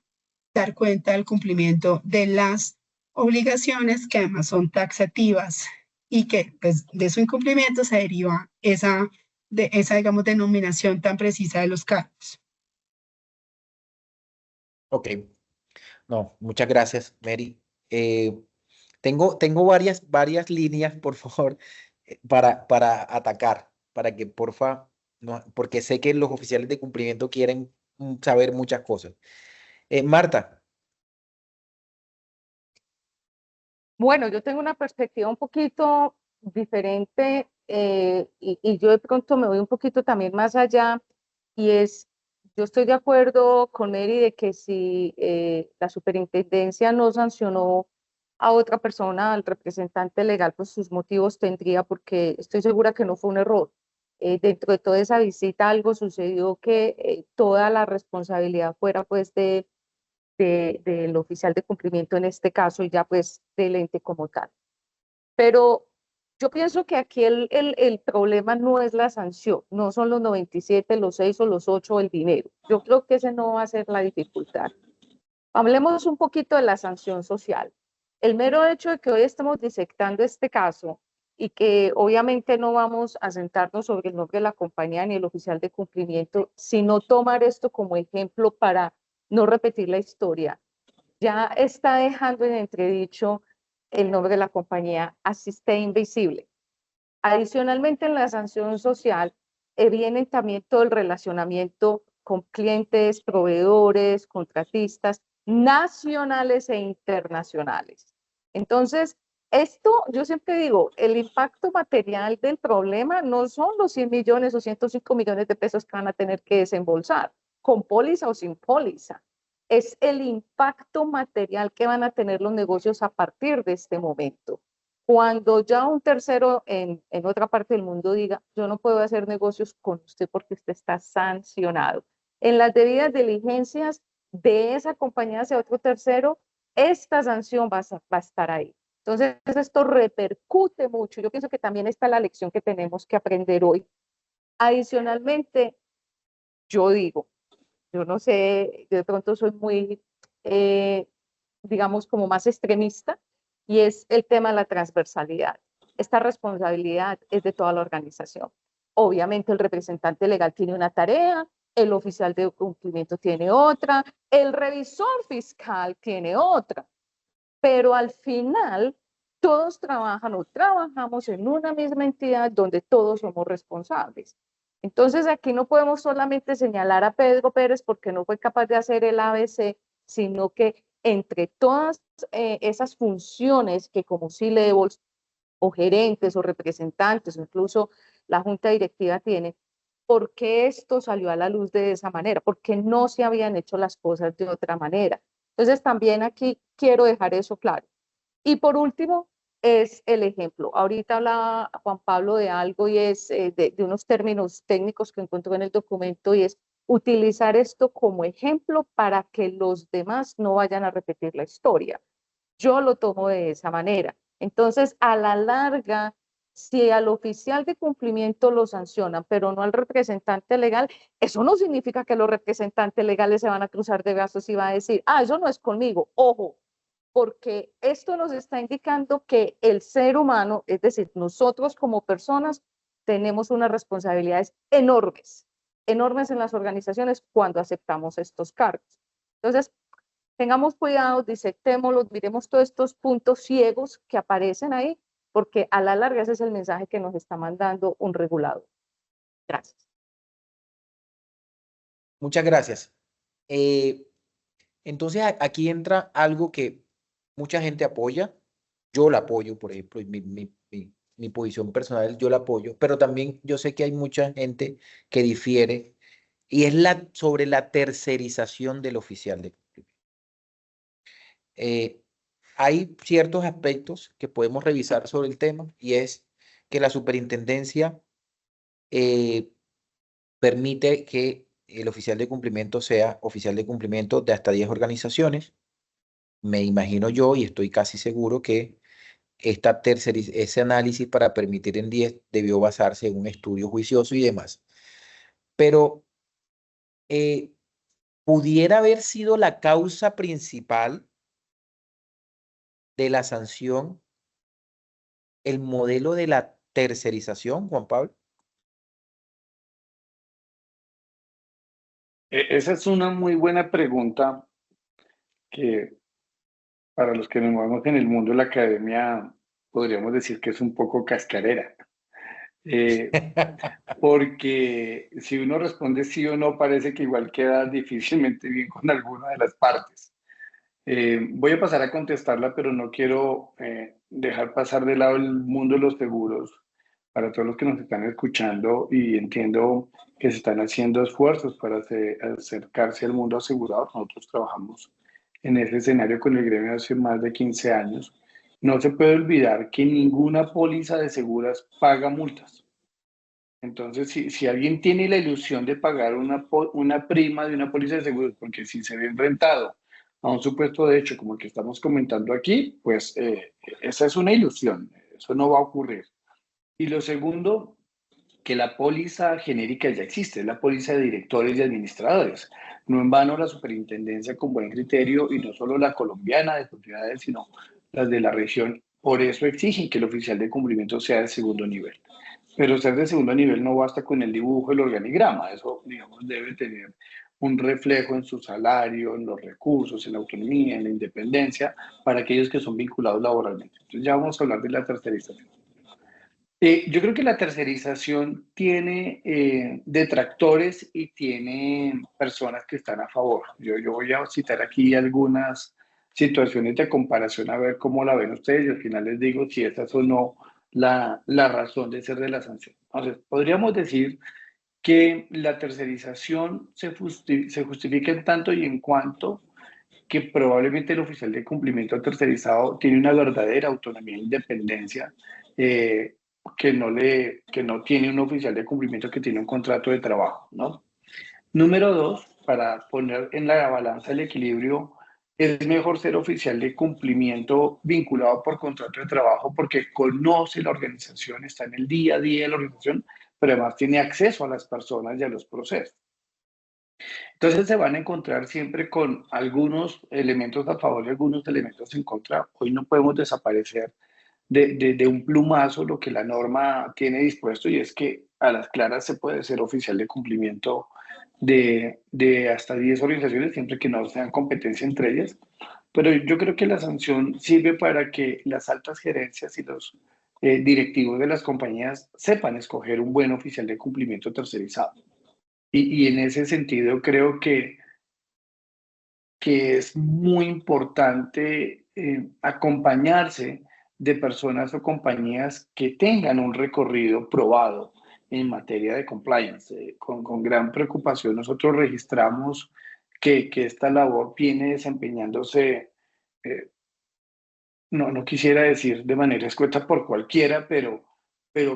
Speaker 4: dar cuenta del cumplimiento de las obligaciones que además son taxativas y que pues, de su incumplimiento se deriva esa, digamos, denominación tan precisa de los cargos.
Speaker 2: Ok, no, muchas gracias, Mary. Tengo varias líneas, por favor, para atacar, para que, porfa, no, porque sé que los oficiales de cumplimiento quieren saber muchas cosas. Marta,
Speaker 3: Bueno, yo tengo una perspectiva un poquito diferente y yo de pronto me voy un poquito también más allá y es, yo estoy de acuerdo con Mary de que si la superintendencia no sancionó a otra persona, al representante legal, pues sus motivos tendría porque estoy segura que no fue un error. Dentro de toda esa visita algo sucedió que toda la responsabilidad fuera pues del oficial de cumplimiento en este caso y ya pues del ente como tal. Pero yo pienso que aquí el problema no es la sanción, no son los 97, los 6 o los 8 el dinero. Yo creo que ese no va a ser la dificultad. Hablemos un poquito de la sanción social. El mero hecho de que hoy estemos disectando este caso y que obviamente no vamos a sentarnos sobre el nombre de la compañía ni el oficial de cumplimiento, sino tomar esto como ejemplo para no repetir la historia, ya está dejando en entredicho el nombre de la compañía, así esté invisible. Adicionalmente, en la sanción social viene también todo el relacionamiento con clientes, proveedores, contratistas, nacionales e internacionales. Entonces, esto, yo siempre digo, el impacto material del problema no son los 100 millones o 105 millones de pesos que van a tener que desembolsar, con póliza o sin póliza. Es el impacto material que van a tener los negocios a partir de este momento. Cuando ya un tercero en otra parte del mundo diga, yo no puedo hacer negocios con usted porque usted está sancionado. En las debidas diligencias de esa compañía hacia otro tercero, esta sanción va a estar ahí. Entonces, esto repercute mucho. Yo pienso que también está la lección que tenemos que aprender hoy. Adicionalmente, yo digo, yo no sé, yo de pronto soy muy, digamos, como más extremista, y es el tema de la transversalidad. Esta responsabilidad es de toda la organización. Obviamente el representante legal tiene una tarea, el oficial de cumplimiento tiene otra, el revisor fiscal tiene otra, pero al final todos trabajan o trabajamos en una misma entidad donde todos somos responsables. Entonces aquí no podemos solamente señalar a Pedro Pérez porque no fue capaz de hacer el ABC, sino que entre todas esas funciones que como C-levels o gerentes o representantes o incluso la junta directiva tiene, ¿por qué esto salió a la luz de esa manera? ¿Por qué no se habían hecho las cosas de otra manera? Entonces también aquí quiero dejar eso claro. Y por último, es el ejemplo. Ahorita hablaba Juan Pablo de algo y es de unos términos técnicos que encontró en el documento y es utilizar esto como ejemplo para que los demás no vayan a repetir la historia. Yo lo tomo de esa manera. Entonces, a la larga, si al oficial de cumplimiento lo sancionan, pero no al representante legal, eso no significa que los representantes legales se van a cruzar de brazos y va a decir, ah, eso no es conmigo. Ojo, porque esto nos está indicando que el ser humano, es decir, nosotros como personas, tenemos unas responsabilidades enormes, enormes en las organizaciones cuando aceptamos estos cargos. Entonces, tengamos cuidado, disectémoslos, miremos todos estos puntos ciegos que aparecen ahí, porque a la larga ese es el mensaje que nos está mandando un regulador. Gracias.
Speaker 2: muchas gracias. Entonces aquí entra algo que mucha gente apoya. Yo la apoyo, por ejemplo, mi posición personal, yo la apoyo, pero también yo sé que hay mucha gente que difiere y es sobre la tercerización del oficial de cumplimiento. Hay ciertos aspectos que podemos revisar sobre el tema y es que la superintendencia permite que el oficial de cumplimiento sea oficial de cumplimiento de hasta 10 organizaciones. Me imagino yo y estoy casi seguro que ese análisis para permitir en 10 debió basarse en un estudio juicioso y demás. Pero pudiera haber sido la causa principal de la sanción el modelo de la tercerización, Juan Pablo.
Speaker 5: Esa es una muy buena pregunta que para los que nos movemos en el mundo de la academia podríamos decir que es un poco cascarera. Porque si uno responde sí o no, parece que igual queda difícilmente bien con alguna de las partes. Voy a pasar a contestarla, pero no quiero dejar pasar de lado el mundo de los seguros para todos los que nos están escuchando, y entiendo que se están haciendo esfuerzos para acercarse al mundo asegurador. Nosotros trabajamos en ese escenario con el gremio hace más de 15 años. No se puede olvidar que ninguna póliza de seguras paga multas. Entonces, si alguien tiene la ilusión de pagar una prima de una póliza de seguros, porque si se ve enfrentado a un supuesto de hecho como el que estamos comentando aquí, pues esa es una ilusión, eso no va a ocurrir. Y lo segundo, que la póliza genérica ya existe, es la póliza de directores y administradores. No en vano la superintendencia con buen criterio, y no solo la colombiana de propiedades, sino las de la región, por eso exigen que el oficial de cumplimiento sea de segundo nivel. Pero ser de segundo nivel no basta con el dibujo, el organigrama, eso, digamos, debe tener un reflejo en su salario, en los recursos, en la autonomía, en la independencia, para aquellos que son vinculados laboralmente. Entonces ya vamos a hablar de la tercerización. Yo creo que la tercerización tiene detractores y tiene personas que están a favor. Yo voy a citar aquí algunas situaciones de comparación a ver cómo la ven ustedes, y al final les digo si esa es o no la razón de ser de la sanción. Entonces, podríamos decir que la tercerización se justifica en tanto y en cuanto que probablemente el oficial de cumplimiento tercerizado tiene una verdadera autonomía e independencia que no tiene un oficial de cumplimiento que tiene un contrato de trabajo, ¿no? Número dos, para poner en la balanza el equilibrio, es mejor ser oficial de cumplimiento vinculado por contrato de trabajo porque conoce la organización, está en el día a día de la organización, pero además tiene acceso a las personas y a los procesos. Entonces se van a encontrar siempre con algunos elementos a favor y algunos elementos en contra. Hoy no podemos desaparecer de un plumazo lo que la norma tiene dispuesto, y es que a las claras se puede ser oficial de cumplimiento de hasta 10 organizaciones, siempre que no sean competencia entre ellas. Pero yo creo que la sanción sirve para que las altas gerencias y los directivos de las compañías sepan escoger un buen oficial de cumplimiento tercerizado. Y en ese sentido creo que es muy importante acompañarse de personas o compañías que tengan un recorrido probado en materia de compliance. Con gran preocupación nosotros registramos que esta labor viene desempeñándose, no quisiera decir de manera escueta por cualquiera, pero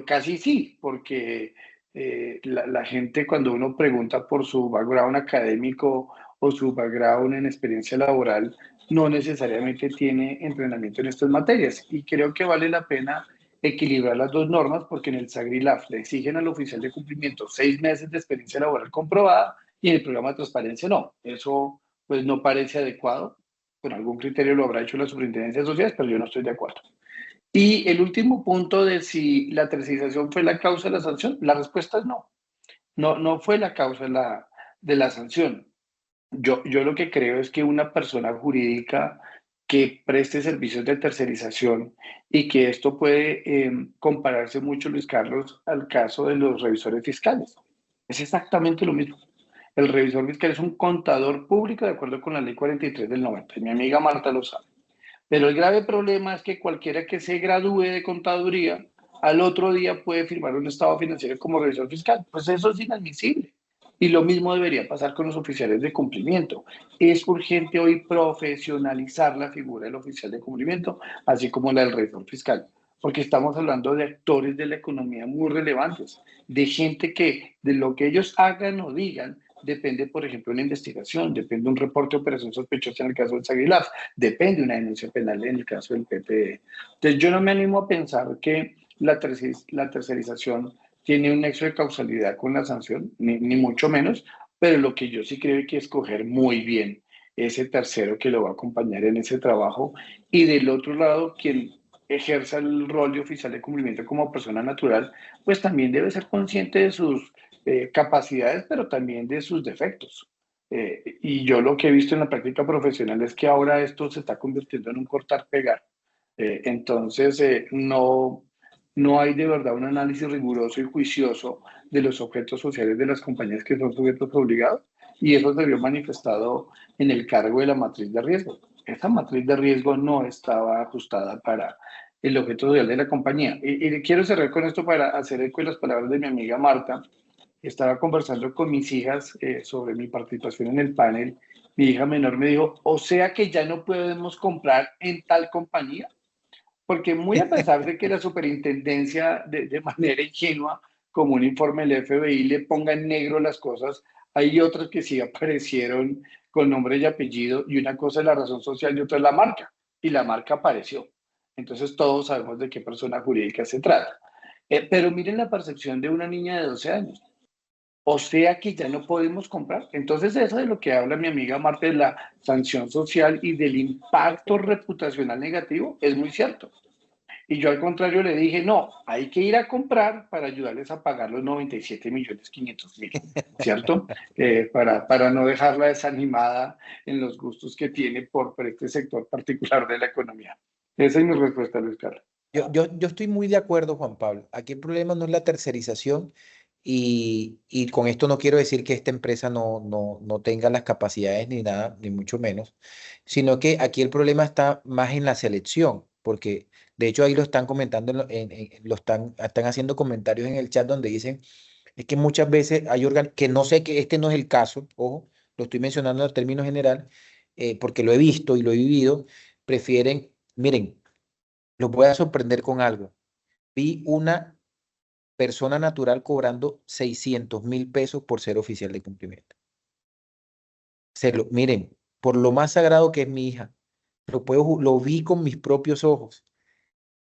Speaker 5: casi sí, porque la gente, cuando uno pregunta por su background académico o su background en experiencia laboral, no necesariamente tiene entrenamiento en estas materias. Y creo que vale la pena equilibrar las dos normas, porque en el SAGRI-LAF le exigen al oficial de cumplimiento 6 meses de experiencia laboral comprobada, y en el programa de transparencia no. Eso pues no parece adecuado. Con algún criterio lo habrá hecho la Superintendencia de Sociedades, pero yo no estoy de acuerdo. Y el último punto de si la tercerización fue la causa de la sanción, la respuesta es no. No fue la causa de la sanción. Yo lo que creo es que una persona jurídica que preste servicios de tercerización, y que esto puede compararse mucho, Luis Carlos, al caso de los revisores fiscales. Es exactamente lo mismo. El revisor fiscal es un contador público de acuerdo con la ley 43 del 90. Mi amiga Marta lo sabe. Pero el grave problema es que cualquiera que se gradúe de contaduría, al otro día puede firmar un estado financiero como revisor fiscal. Pues eso es inadmisible. Y lo mismo debería pasar con los oficiales de cumplimiento. Es urgente hoy profesionalizar la figura del oficial de cumplimiento, así como la del revisor fiscal, porque estamos hablando de actores de la economía muy relevantes, de gente que de lo que ellos hagan o digan depende, por ejemplo, de una investigación, depende de un reporte de operación sospechosa en el caso del SAGILAF, depende de una denuncia penal en el caso del PPD. Entonces, yo no me animo a pensar que la tercerización tiene un nexo de causalidad con la sanción, ni mucho menos, pero lo que yo sí creo hay que escoger muy bien ese tercero que lo va a acompañar en ese trabajo, y del otro lado, quien ejerza el rol de oficial de cumplimiento como persona natural, pues también debe ser consciente de sus capacidades, pero también de sus defectos. Y yo lo que he visto en la práctica profesional es que ahora esto se está convirtiendo en un cortar-pegar. Entonces, no hay de verdad un análisis riguroso y juicioso de los objetos sociales de las compañías que son sujetos obligados, y eso se vio manifestado en el cargo de la matriz de riesgo. Esa matriz de riesgo no estaba ajustada para el objeto social de la compañía. Y quiero cerrar con esto para hacer eco de las palabras de mi amiga Marta. Estaba conversando con mis hijas sobre mi participación en el panel. Mi hija menor me dijo, o sea que ya no podemos comprar en tal compañía, porque muy a pesar de que la superintendencia de manera ingenua, como un informe del FBI, le ponga en negro las cosas, hay otras que sí aparecieron con nombre y apellido, y una cosa es la razón social y otra es la marca, y la marca apareció. Entonces todos sabemos de qué persona jurídica se trata. Pero miren la percepción de una niña de 12 años. O sea que ya no podemos comprar. Entonces eso de lo que habla mi amiga Marta, de la sanción social y del impacto reputacional negativo, es muy cierto. Y yo al contrario le dije, no, hay que ir a comprar para ayudarles a pagar los 97.500.000, ¿cierto? Para no dejarla desanimada en los gustos que tiene por este sector particular de la economía. Esa es mi respuesta, Luis Carlos.
Speaker 2: Yo estoy muy de acuerdo, Juan Pablo. Aquí el problema no es la tercerización, y con esto no quiero decir que esta empresa no tenga las capacidades ni nada, ni mucho menos, sino que aquí el problema está más en la selección, porque de hecho ahí lo están comentando, están haciendo comentarios en el chat donde dicen, es que muchas veces hay órganos, que no sé, que este no es el caso, ojo, lo estoy mencionando en términos general, porque lo he visto y lo he vivido, prefieren, miren, los voy a sorprender con algo. Vi una persona natural cobrando 600.000 pesos por ser oficial de cumplimiento. Miren, por lo más sagrado que es mi hija, lo vi con mis propios ojos,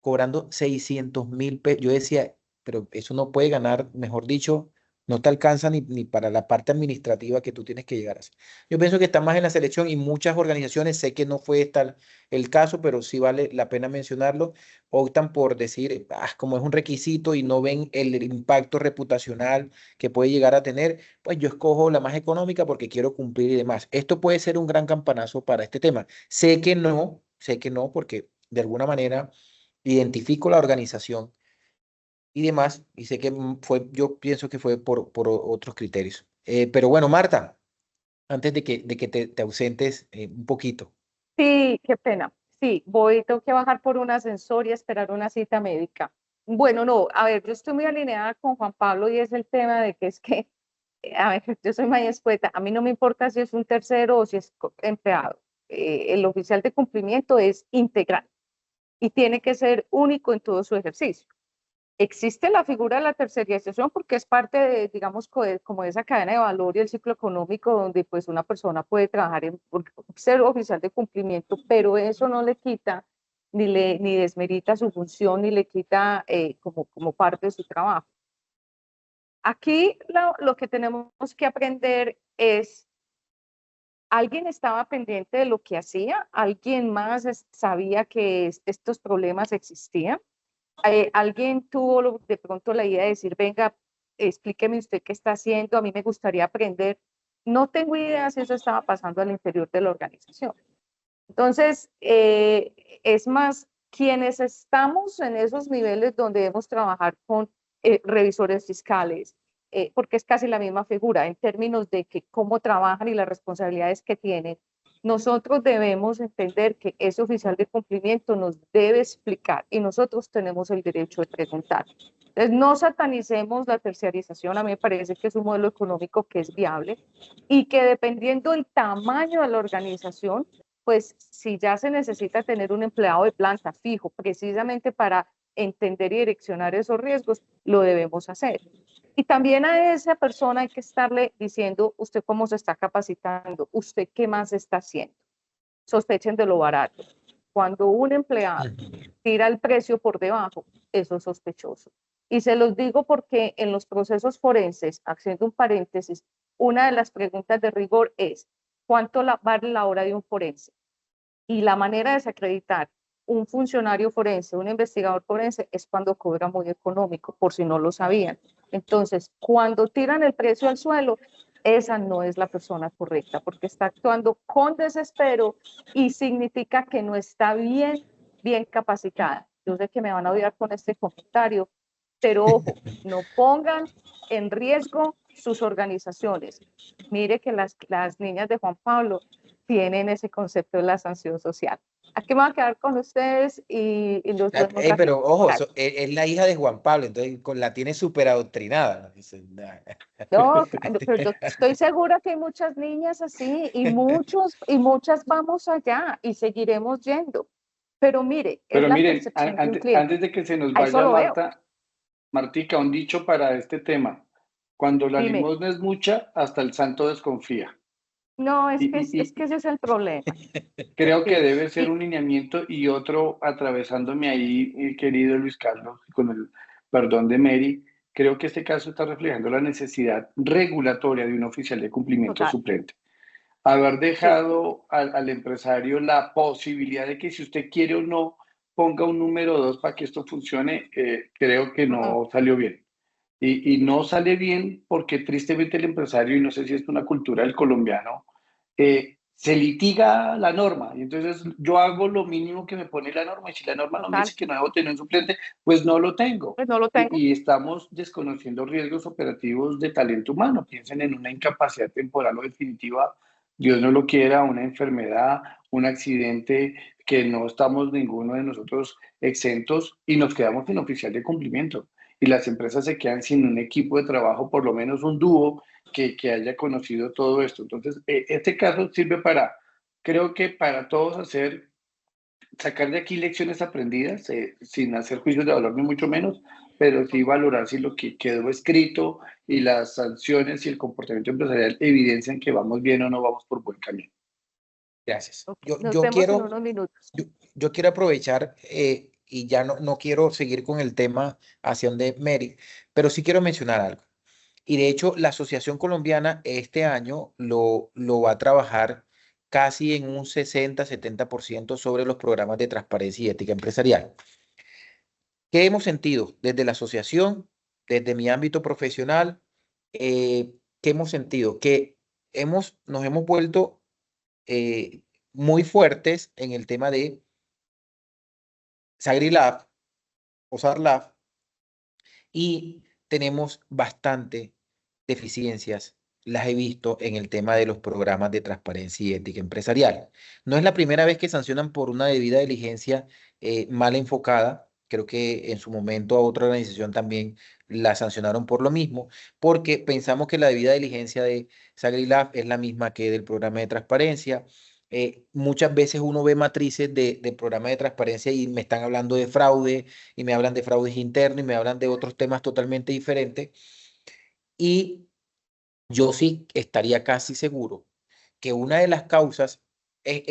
Speaker 2: cobrando 600.000 pesos. Yo decía, pero eso no puede ganar, mejor dicho, no te alcanza ni para la parte administrativa que tú tienes que llegar a hacer. Yo pienso que está más en la selección, y muchas organizaciones, sé que no fue tal el caso, pero sí vale la pena mencionarlo, optan por decir, como es un requisito y no ven el impacto reputacional que puede llegar a tener, pues yo escojo la más económica porque quiero cumplir y demás. Esto puede ser un gran campanazo para este tema. Sé que no, porque de alguna manera identifico la organización y demás, y sé que yo pienso que fue por otros criterios. Pero bueno, Marta, antes de que te ausentes un poquito.
Speaker 3: Sí, qué pena. Sí, tengo que bajar por un ascensor y esperar una cita médica. Bueno, no, a ver, yo estoy muy alineada con Juan Pablo, y es el tema de que es que, a ver, yo soy muy escueta, a mí no me importa si es un tercero o si es empleado. El oficial de cumplimiento es integral y tiene que ser único en todo su ejercicio. Existe la figura de la tercerización porque es parte de, digamos, como de esa cadena de valor y el ciclo económico, donde pues una persona puede trabajar ser oficial de cumplimiento, pero eso no le quita ni desmerita su función, ni le quita como parte de su trabajo. Aquí lo que tenemos que aprender es, alguien estaba pendiente de lo que hacía, alguien más sabía que estos problemas existían. Alguien tuvo de pronto la idea de decir, venga, explíqueme usted qué está haciendo, a mí me gustaría aprender. No tengo idea si eso estaba pasando al interior de la organización. Entonces, es más, quienes estamos en esos niveles donde debemos trabajar con revisores fiscales, porque es casi la misma figura en términos de que cómo trabajan y las responsabilidades que tienen. Nosotros debemos entender que ese oficial de cumplimiento nos debe explicar, y nosotros tenemos el derecho de preguntar. Entonces, no satanicemos la terciarización. A mí me parece que es un modelo económico que es viable, y que dependiendo del tamaño de la organización, pues si ya se necesita tener un empleado de planta fijo precisamente para entender y direccionar esos riesgos, lo debemos hacer. Y también a esa persona hay que estarle diciendo, usted cómo se está capacitando, usted qué más está haciendo. Sospechen de lo barato. Cuando un empleado tira el precio por debajo, eso es sospechoso. Y se los digo porque en los procesos forenses, haciendo un paréntesis, una de las preguntas de rigor es, ¿cuánto vale la hora de un forense? Y la manera de desacreditar un funcionario forense, un investigador forense, es cuando cobra muy económico, por si no lo sabían. Entonces, cuando tiran el precio al suelo, esa no es la persona correcta, porque está actuando con desespero y significa que no está bien capacitada. Yo sé que me van a odiar con este comentario, pero ojo, no pongan en riesgo sus organizaciones. Mire que las niñas de Juan Pablo tienen ese concepto de la sanción social. Aquí me voy a quedar con ustedes y los vemos.
Speaker 2: Pero ojo, es la hija de Juan Pablo, entonces la tiene súper adoctrinada.
Speaker 3: No, pero yo estoy segura que hay muchas niñas así y muchas vamos allá y seguiremos yendo. Pero mire, es la
Speaker 5: miren,
Speaker 3: percepción de un cliente.
Speaker 5: antes de que se nos
Speaker 3: A eso
Speaker 5: vaya
Speaker 3: lo veo.
Speaker 5: Martica, un dicho para este tema. Cuando la
Speaker 3: Dime.
Speaker 5: limosna es mucha, hasta el santo desconfía.
Speaker 3: No, es que ese es el problema.
Speaker 5: Creo que debe ser un lineamiento y otro atravesándome ahí, querido Luis Carlos, con el perdón de Mary. Creo que este caso está reflejando la necesidad regulatoria de un oficial de cumplimiento
Speaker 3: Total.
Speaker 5: suplente. Haber dejado al empresario la posibilidad de que si usted quiere o no ponga un número 2 para que esto funcione, creo que no salió bien. Y no sale bien porque tristemente el empresario, y no sé si es una cultura del colombiano, se litiga la norma. Y entonces yo hago lo mínimo que me pone la norma y si la norma no me dice que no debo tener un suplente, pues no lo tengo.
Speaker 3: Pues no lo tengo.
Speaker 5: Y estamos desconociendo riesgos operativos de talento humano. Piensen en una incapacidad temporal o definitiva, Dios no lo quiera, una enfermedad, un accidente que no estamos ninguno de nosotros exentos y nos quedamos sin oficial de cumplimiento. Y las empresas se quedan sin un equipo de trabajo, por lo menos un dúo que haya conocido todo esto. Entonces, este caso sirve para, creo que para todos sacar de aquí lecciones aprendidas, sin hacer juicios de valor ni mucho menos, pero sí valorar si lo que quedó escrito y las sanciones y el comportamiento empresarial evidencian que vamos bien o no vamos por buen camino.
Speaker 2: Gracias.
Speaker 3: Nos vemos en unos minutos.
Speaker 2: Yo quiero aprovechar y ya no quiero seguir con el tema hacia donde Mary, pero sí quiero mencionar algo. Y de hecho, la Asociación Colombiana este año lo va a trabajar casi en un 60-70% sobre los programas de transparencia y ética empresarial. ¿Qué hemos sentido desde la asociación, desde mi ámbito profesional? ¿Qué hemos sentido? Que nos hemos vuelto muy fuertes en el tema de SagriLab o SARLab y tenemos bastante deficiencias, las he visto en el tema de los programas de transparencia y ética empresarial. No es la primera vez que sancionan por una debida diligencia mal enfocada. Creo que en su momento a otra organización también la sancionaron por lo mismo, porque pensamos que la debida diligencia de SagriLab es la misma que del programa de transparencia. Muchas veces uno ve matrices del programa de transparencia y me están hablando de fraude y me hablan de fraudes internos y me hablan de otros temas totalmente diferentes. Y yo sí estaría casi seguro que una de las causas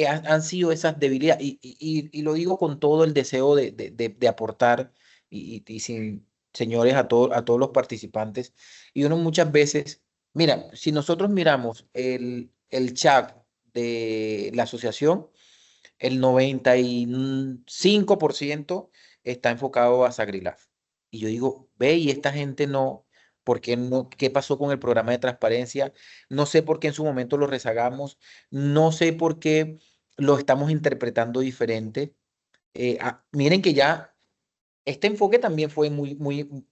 Speaker 2: han sido esas debilidades y lo digo con todo el deseo de aportar y sin señores a todos los participantes. Y uno muchas veces, mira, si nosotros miramos el chat de la asociación, el 95% está enfocado a SagriLab. Y yo digo, ve, y esta gente no, ¿por qué no? ¿Qué pasó con el programa de transparencia? No sé por qué en su momento lo rezagamos, no sé por qué lo estamos interpretando diferente. Miren que ya este enfoque también fue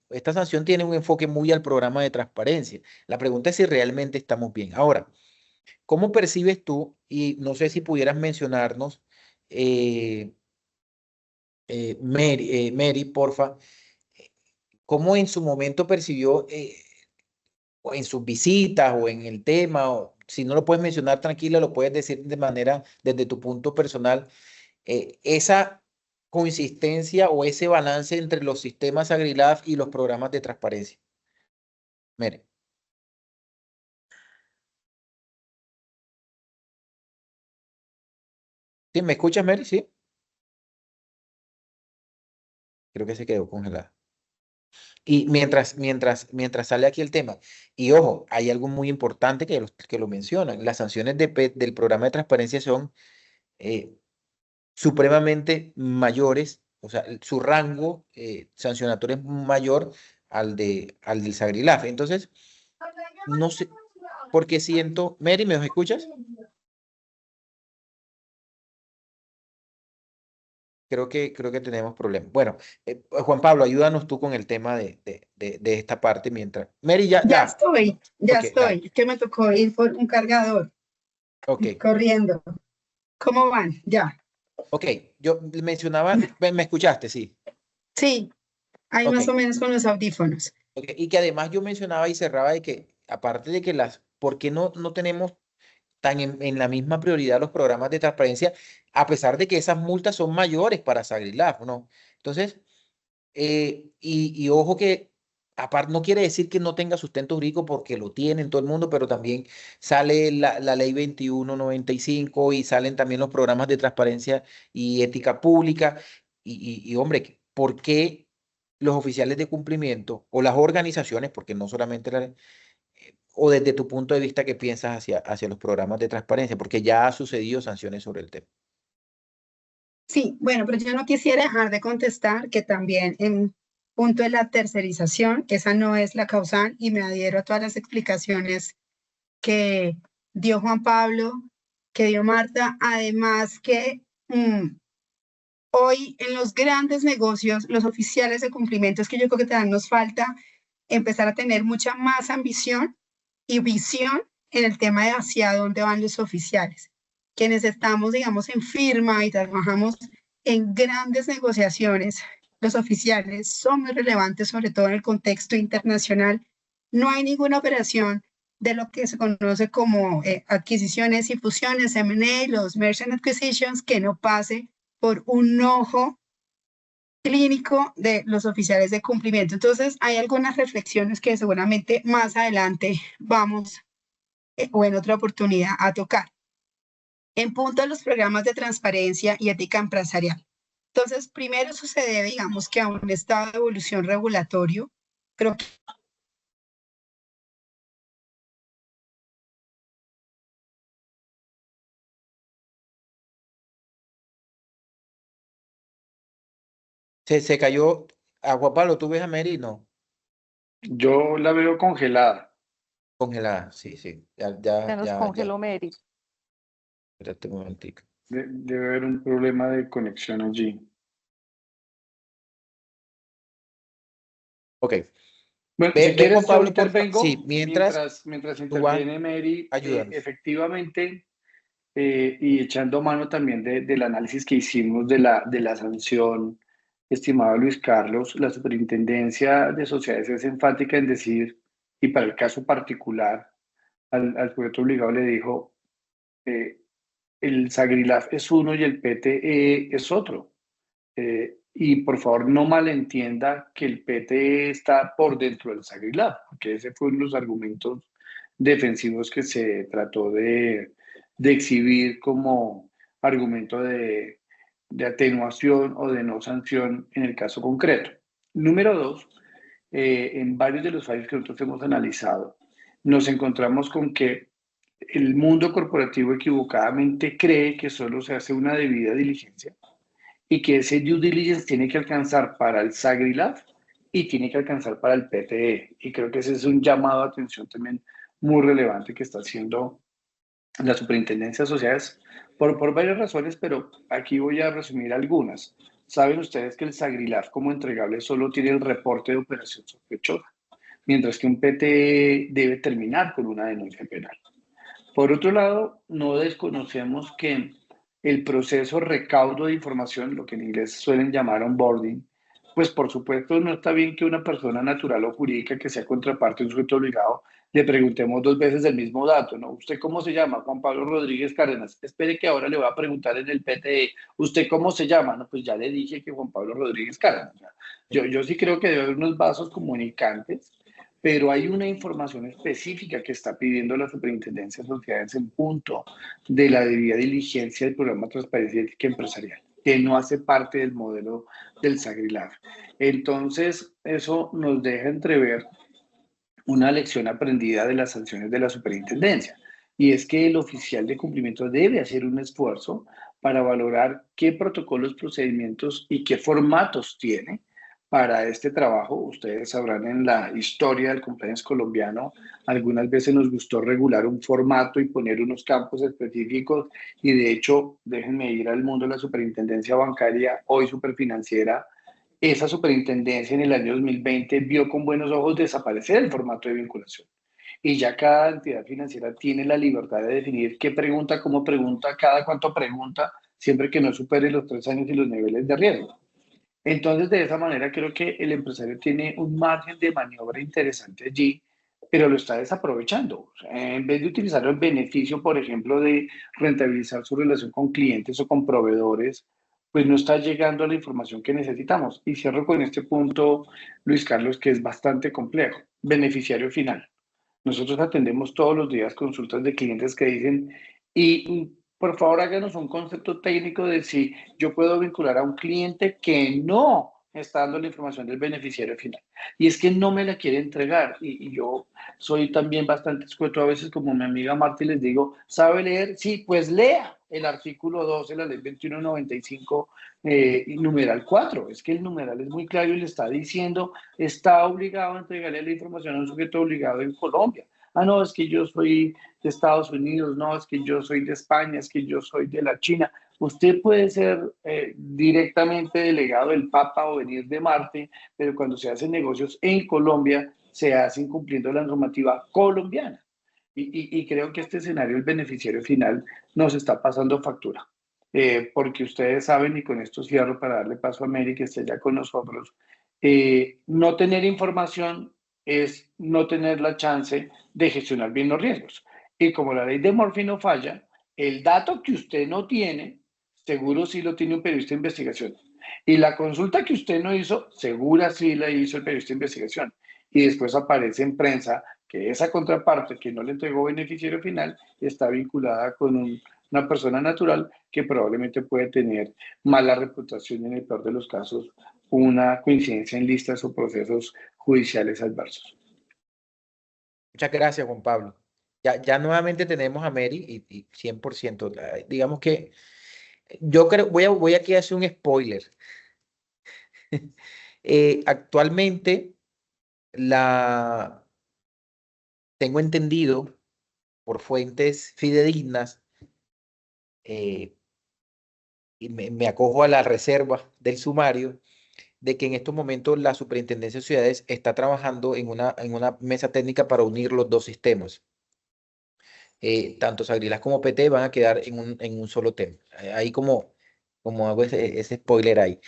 Speaker 2: esta sanción tiene un enfoque muy al programa de transparencia. La pregunta es si realmente estamos bien. Ahora, ¿cómo percibes tú? Y no sé si pudieras mencionarnos, Mary, porfa, ¿cómo en su momento percibió, o en sus visitas o en el tema, o si no lo puedes mencionar tranquila, lo puedes decir de manera, desde tu punto personal, esa consistencia o ese balance entre los sistemas SagriLab y los programas de transparencia? Mary. ¿Sí? ¿Me escuchas, Mary? Sí. Creo que se quedó congelada. Y mientras sale aquí el tema, y ojo, hay algo muy importante que lo mencionan, las sanciones del programa de transparencia son eh, supremamente mayores, o sea, su rango sancionatorio es mayor al del Sagrilaf. Entonces, no sé, porque siento, Mary, ¿me escuchas? Creo que tenemos problemas. Bueno, Juan Pablo, ayúdanos tú con el tema de esta parte mientras. Mary,
Speaker 4: Ya estoy, ya
Speaker 2: Ok, dale.
Speaker 4: estoy. Es que me tocó ir por un cargador,
Speaker 2: Ok,
Speaker 4: corriendo. ¿Cómo van? Ya.
Speaker 2: ok. Yo mencionaba, me escuchaste, sí.
Speaker 4: Sí, ahí
Speaker 2: Ok,
Speaker 4: más o menos con los audífonos.
Speaker 2: ok. Y que además yo mencionaba y cerraba de que, aparte de que ¿por qué no tenemos tan en la misma prioridad los programas de transparencia, a pesar de que esas multas son mayores para Sagrilaf, ¿no? Entonces, y ojo que, aparte, no quiere decir que no tenga sustento jurídico porque lo tiene en todo el mundo, pero también sale la ley 2195 y salen también los programas de transparencia y ética pública. Hombre, ¿por qué los oficiales de cumplimiento o las organizaciones, porque no solamente o desde tu punto de vista, qué piensas hacia los programas de transparencia? Porque ya ha sucedido sanciones sobre el tema.
Speaker 4: Sí, bueno, pero yo no quisiera dejar de contestar que también en punto de la tercerización, esa no es la causal y me adhiero a todas las explicaciones que dio Juan Pablo, que dio Marta, además que hoy en los grandes negocios, los oficiales de cumplimiento, es que yo creo que también nos falta empezar a tener mucha más ambición y visión en el tema de hacia dónde van los oficiales. Quienes estamos, digamos, en firma y trabajamos en grandes negociaciones, los oficiales son muy relevantes, sobre todo en el contexto internacional. No hay ninguna operación de lo que se conoce como adquisiciones y fusiones, M&A, los Merchant Acquisitions, que no pase por un ojo clínico de los oficiales de cumplimiento. Entonces, hay algunas reflexiones que seguramente más adelante vamos o en otra oportunidad a tocar. En punto a los programas de transparencia y ética empresarial. Entonces, primero eso se debe, digamos, que a un estado de evolución regulatorio, pero
Speaker 2: Se cayó a Juan Pablo, ¿tú ves a Mary? No,
Speaker 5: Yo la veo congelada.
Speaker 2: congelada, sí, sí.
Speaker 3: Se nos congeló Mary.
Speaker 2: Espérate un momentico.
Speaker 5: Debe haber un problema de conexión allí.
Speaker 2: Ok.
Speaker 5: Bueno,
Speaker 2: Ve,
Speaker 5: si
Speaker 2: ve Juan
Speaker 5: quieres, yo
Speaker 2: Pablo,
Speaker 5: intervengo
Speaker 2: sí, mientras
Speaker 5: mientras
Speaker 2: tú vas,
Speaker 5: interviene Mary.
Speaker 2: ayúdanos.
Speaker 5: Efectivamente, y echando mano también del análisis que hicimos de la sanción, estimado Luis Carlos, la Superintendencia de Sociedades es enfática en decir, y para el caso particular, al sujeto obligado le dijo, el Sagrilaf es uno y el PTE es otro. Y por favor no malentienda que el PTE está por dentro del Sagrilaf, porque ese fue uno de los argumentos defensivos que se trató de exhibir como argumento de atenuación o de no sanción en el caso concreto. Número dos, en varios de los fallos que nosotros hemos analizado, nos encontramos con que el mundo corporativo equivocadamente cree que solo se hace una debida diligencia y que ese due diligence tiene que alcanzar para el Sagrilaf y tiene que alcanzar para el PTE. Y creo que ese es un llamado a atención también muy relevante que está haciendo la Superintendencia de Sociedades por varias razones, pero aquí voy a resumir algunas. Saben ustedes que el Sagrilaf como entregable solo tiene el reporte de operación sospechosa, mientras que un PTE debe terminar con una denuncia penal. Por otro lado, no desconocemos que el proceso recaudo de información, lo que en inglés suelen llamar onboarding, pues por supuesto no está bien que una persona natural o jurídica que sea contraparte de un sujeto obligado le preguntemos dos veces el mismo dato, ¿no? ¿Usted cómo se llama? Juan Pablo Rodríguez Cárdenas. Espere que ahora le voy a preguntar en el PTE, ¿usted cómo se llama? No, pues ya le dije que Juan Pablo Rodríguez Cárdenas. Yo sí creo que debe haber unos vasos comunicantes, pero hay una información específica que está pidiendo la Superintendencia de Sociedades en punto de la debida diligencia del programa Transparencia y Ética Empresarial, que no hace parte del modelo del SAGRILAB. Entonces, eso nos deja entrever una lección aprendida de las sanciones de la superintendencia, y es que el oficial de cumplimiento debe hacer un esfuerzo para valorar qué protocolos, procedimientos y qué formatos tiene para este trabajo. Ustedes sabrán, en la historia del compliance colombiano, algunas veces nos gustó regular un formato y poner unos campos específicos, y de hecho, déjenme ir al mundo de la superintendencia bancaria, hoy Superfinanciera. Esa superintendencia en el año 2020 vio con buenos ojos desaparecer el formato de vinculación. Y ya cada entidad financiera tiene la libertad de definir qué pregunta, cómo pregunta, cada cuánto pregunta, siempre que no supere los 3 años y los niveles de riesgo. Entonces, de esa manera, creo que el empresario tiene un margen de maniobra interesante allí, pero lo está desaprovechando. O sea, en vez de utilizar el beneficio, por ejemplo, de rentabilizar su relación con clientes o con proveedores, pues no está llegando a la información que necesitamos. Y cierro con este punto, Luis Carlos, que es bastante complejo. Beneficiario final. Nosotros atendemos todos los días consultas de clientes que dicen, y por favor háganos un concepto técnico de si yo puedo vincular a un cliente que no está dando la información del beneficiario final. Y es que no me la quiere entregar. Y yo soy también bastante escueto a veces, como mi amiga Marta, y les digo, ¿sabe leer? Sí, pues lea el artículo 12 de la ley 2195, numeral 4. Es que el numeral es muy claro y le está diciendo, está obligado a entregarle la información a un sujeto obligado en Colombia. Ah, no, es que yo soy de Estados Unidos, no, es que yo soy de España, es que yo soy de la China. Usted puede ser directamente delegado del Papa o venir de Marte, pero cuando se hacen negocios en Colombia, se hacen cumpliendo la normativa colombiana. Y creo que este escenario, el beneficiario final, nos está pasando factura. Porque ustedes saben, y con esto cierro para darle paso a Mary, que esté ya con nosotros, no tener información es no tener la chance de gestionar bien los riesgos. Y como la ley de Murphy no falla, el dato que usted no tiene, seguro sí lo tiene un periodista de investigación. Y la consulta que usted no hizo, segura sí la hizo el periodista de investigación. Y después aparece en prensa que esa contraparte que no le entregó beneficiario final está vinculada con una persona natural que probablemente puede tener mala reputación y, en el peor de los casos, una coincidencia en listas o procesos judiciales adversos.
Speaker 2: Muchas gracias, Juan Pablo. Ya nuevamente tenemos a Mary y 100%. Digamos que yo creo, voy aquí a hacer un spoiler. Actualmente, tengo entendido por fuentes fidedignas, y me acojo a la reserva del sumario, de que en estos momentos la Superintendencia de Ciudades está trabajando en una mesa técnica para unir los dos sistemas. Tanto Sagrilas como PT van a quedar en un solo tema. Ahí como hago ese spoiler ahí.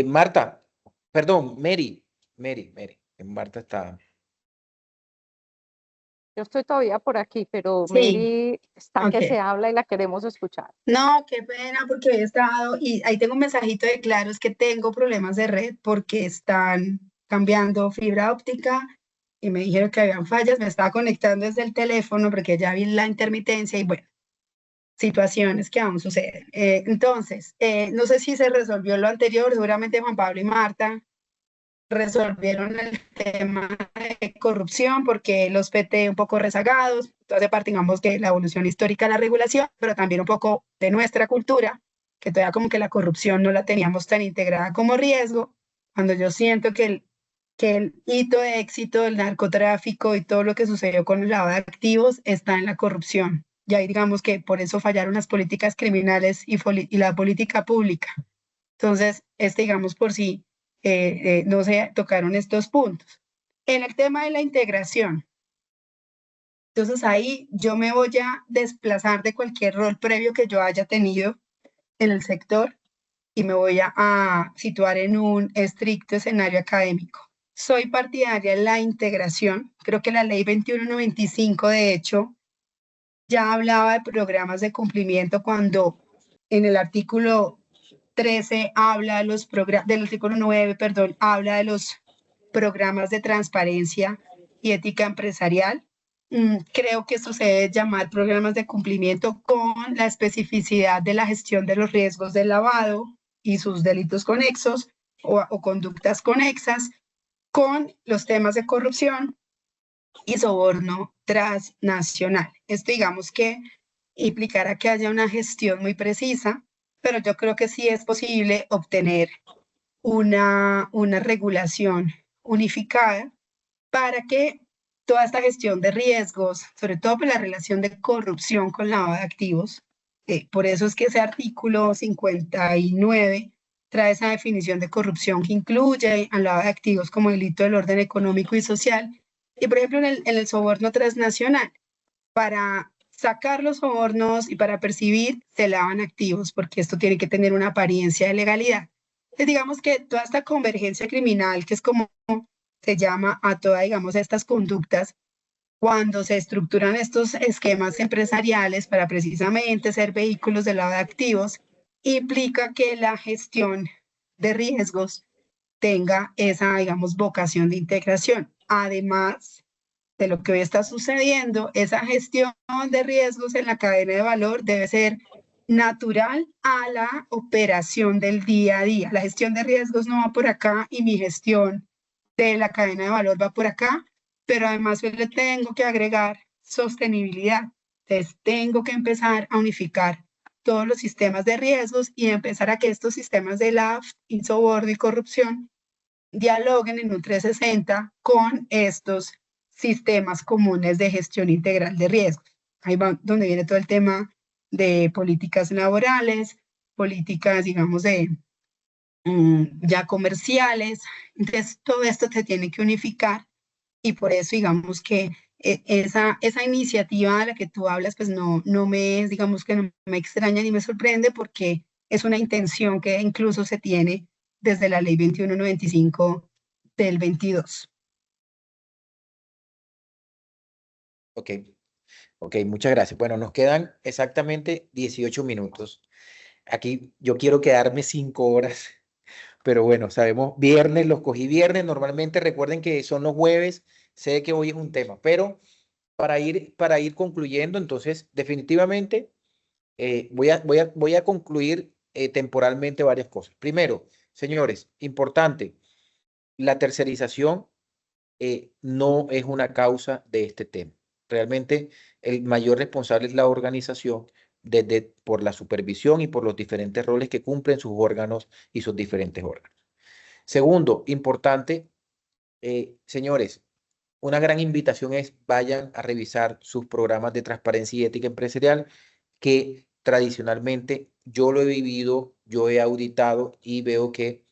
Speaker 2: Marta, perdón, Mary. Marta está.
Speaker 3: Yo estoy todavía por aquí, pero
Speaker 4: Sí,
Speaker 3: Mary está que
Speaker 4: ok.
Speaker 3: se habla y la queremos escuchar.
Speaker 4: No, qué pena porque he estado y ahí tengo un mensajito de claro, es que tengo problemas de red porque están cambiando fibra óptica y me dijeron que habían fallas, me estaba conectando desde el teléfono porque ya vi la intermitencia y bueno, situaciones que aún suceden. Entonces, no sé si se resolvió lo anterior, seguramente Juan Pablo y Marta resolvieron el tema de corrupción porque los PT un poco rezagados, entonces partimos que la evolución histórica de la regulación, pero también un poco de nuestra cultura, que todavía como que la corrupción no la teníamos tan integrada como riesgo, cuando yo siento que el hito de éxito del narcotráfico y todo lo que sucedió con el lavado de activos está en la corrupción. Y ahí digamos que por eso fallaron las políticas criminales y la política pública. Entonces, digamos por sí, no se tocaron estos puntos. En el tema de la integración, entonces ahí yo me voy a desplazar de cualquier rol previo que yo haya tenido en el sector y me voy a situar en un estricto escenario académico. Soy partidaria de la integración. Creo que la ley 2195, de hecho, ya hablaba de programas de cumplimiento cuando en el artículo 13 habla de del artículo 9, perdón, habla de los programas de transparencia y ética empresarial. Creo que esto se debe llamar programas de cumplimiento con la especificidad de la gestión de los riesgos del lavado y sus delitos conexos o conductas conexas, con los temas de corrupción y soborno transnacional. Esto digamos que implicará que haya una gestión muy precisa, pero yo creo que sí es posible obtener una regulación unificada para que toda esta gestión de riesgos, sobre todo por la relación de corrupción con lavado de activos, por eso es que ese artículo 59 trae esa definición de corrupción que incluye al lavado de activos como delito del orden económico y social. Y por ejemplo, en el soborno transnacional, para sacar los sobornos y para percibir, se lavan activos, porque esto tiene que tener una apariencia de legalidad. Entonces, digamos que toda esta convergencia criminal, que es como se llama a todas, digamos, estas conductas, cuando se estructuran estos esquemas empresariales para precisamente ser vehículos de lavado de activos, implica que la gestión de riesgos tenga esa, digamos, vocación de integración. Además de lo que hoy está sucediendo, esa gestión de riesgos en la cadena de valor debe ser natural a la operación del día a día. La gestión de riesgos no va por acá y mi gestión de la cadena de valor va por acá, pero además yo le tengo que agregar sostenibilidad. Entonces tengo que empezar a unificar todos los sistemas de riesgos y empezar a que estos sistemas de LAF, soborno y corrupción dialoguen en un 360 con estos sistemas comunes de gestión integral de riesgos. Ahí va donde viene todo el tema de políticas laborales, políticas, digamos, de ya comerciales. Entonces, todo esto se tiene que unificar y por eso, digamos, que esa iniciativa de la que tú hablas, pues no me es, digamos, que no me extraña ni me sorprende, porque es una intención que incluso se tiene desde la ley 2195 del 22.
Speaker 2: Ok, muchas gracias. Bueno, nos quedan exactamente 18 minutos. Aquí yo quiero quedarme 5 horas, pero bueno, sabemos, viernes, los cogí viernes, normalmente recuerden que son los jueves, sé que hoy es un tema, pero para ir concluyendo, entonces, definitivamente voy a concluir temporalmente varias cosas. Primero, señores, importante, la tercerización no es una causa de este tema. Realmente el mayor responsable es la organización por la supervisión y por los diferentes roles que cumplen sus órganos y sus diferentes órganos. Segundo, importante, señores, una gran invitación es vayan a revisar sus programas de transparencia y ética empresarial, que tradicionalmente yo lo he vivido, yo he auditado y veo que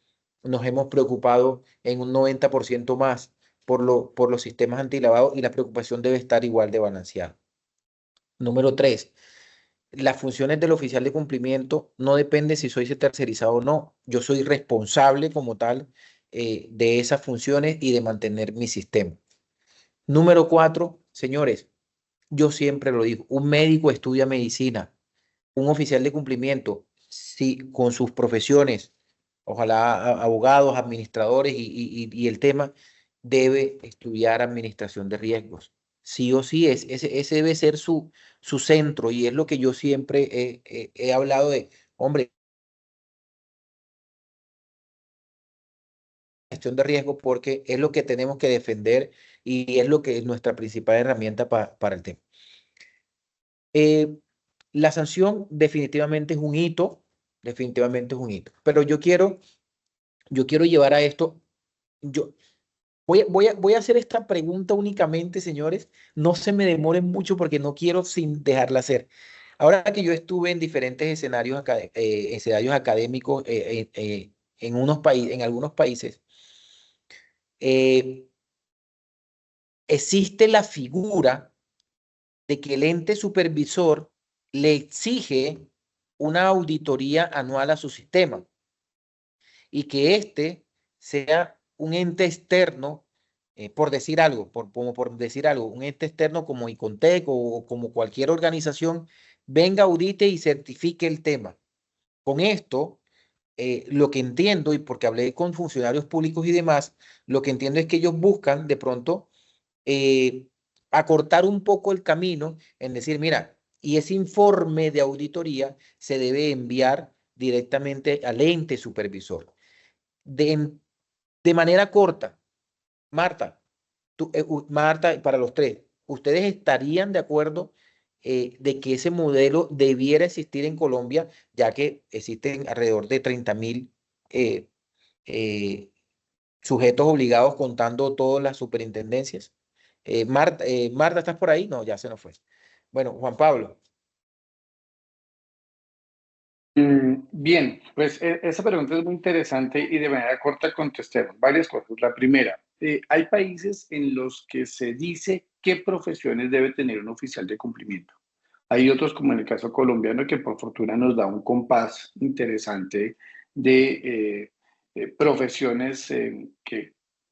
Speaker 2: nos hemos preocupado en un 90% más por los sistemas antilavado, y la preocupación debe estar igual de balanceada. Número 3, las funciones del oficial de cumplimiento no depende si soy tercerizado o no. Yo soy responsable como tal de esas funciones y de mantener mi sistema. Número 4, señores, yo siempre lo digo, un médico estudia medicina, un oficial de cumplimiento, sí, con sus profesiones, ojalá abogados, administradores y el tema, debe estudiar administración de riesgos. Sí o sí, ese debe ser su centro, y es lo que yo siempre he hablado de, hombre, gestión de riesgo, porque es lo que tenemos que defender y es lo que es nuestra principal herramienta para el tema. La sanción definitivamente es un hito, pero yo quiero llevar a esto, voy a hacer esta pregunta únicamente, señores, no se me demoren mucho porque no quiero sin dejarla hacer. Ahora que yo estuve en diferentes escenarios académicos en algunos países, existe la figura de que el ente supervisor le exige una auditoría anual a su sistema y que éste sea un ente externo, por decir algo, un ente externo como Icontec o como cualquier organización, venga, audite y certifique el tema. Con esto, lo que entiendo, y porque hablé con funcionarios públicos y demás, lo que entiendo es que ellos buscan de pronto acortar un poco el camino en decir, mira, y ese informe de auditoría se debe enviar directamente al ente supervisor. De manera corta, Marta, Marta, para los tres, ¿ustedes estarían de acuerdo de que ese modelo debiera existir en Colombia, ya que existen alrededor de 30.000 sujetos obligados contando todas las superintendencias? Marta, ¿estás por ahí? No, ya se nos fue. Bueno, Juan Pablo.
Speaker 5: Bien, pues esa pregunta es muy interesante y de manera corta contestemos varias cosas. La primera, hay países en los que se dice qué profesiones debe tener un oficial de cumplimiento. Hay otros, como en el caso colombiano, que por fortuna nos da un compás interesante de profesiones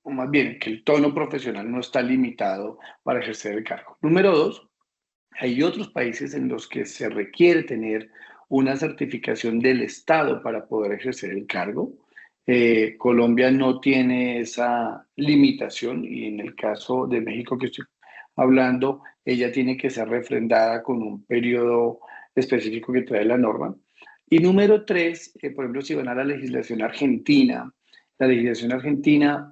Speaker 5: o más bien, que el tono profesional no está limitado para ejercer el cargo. Número dos, hay otros países en los que se requiere tener una certificación del Estado para poder ejercer el cargo. Colombia no tiene esa limitación y en el caso de México que estoy hablando, ella tiene que ser refrendada con un periodo específico que trae la norma. Y número tres, por ejemplo, si van a la legislación argentina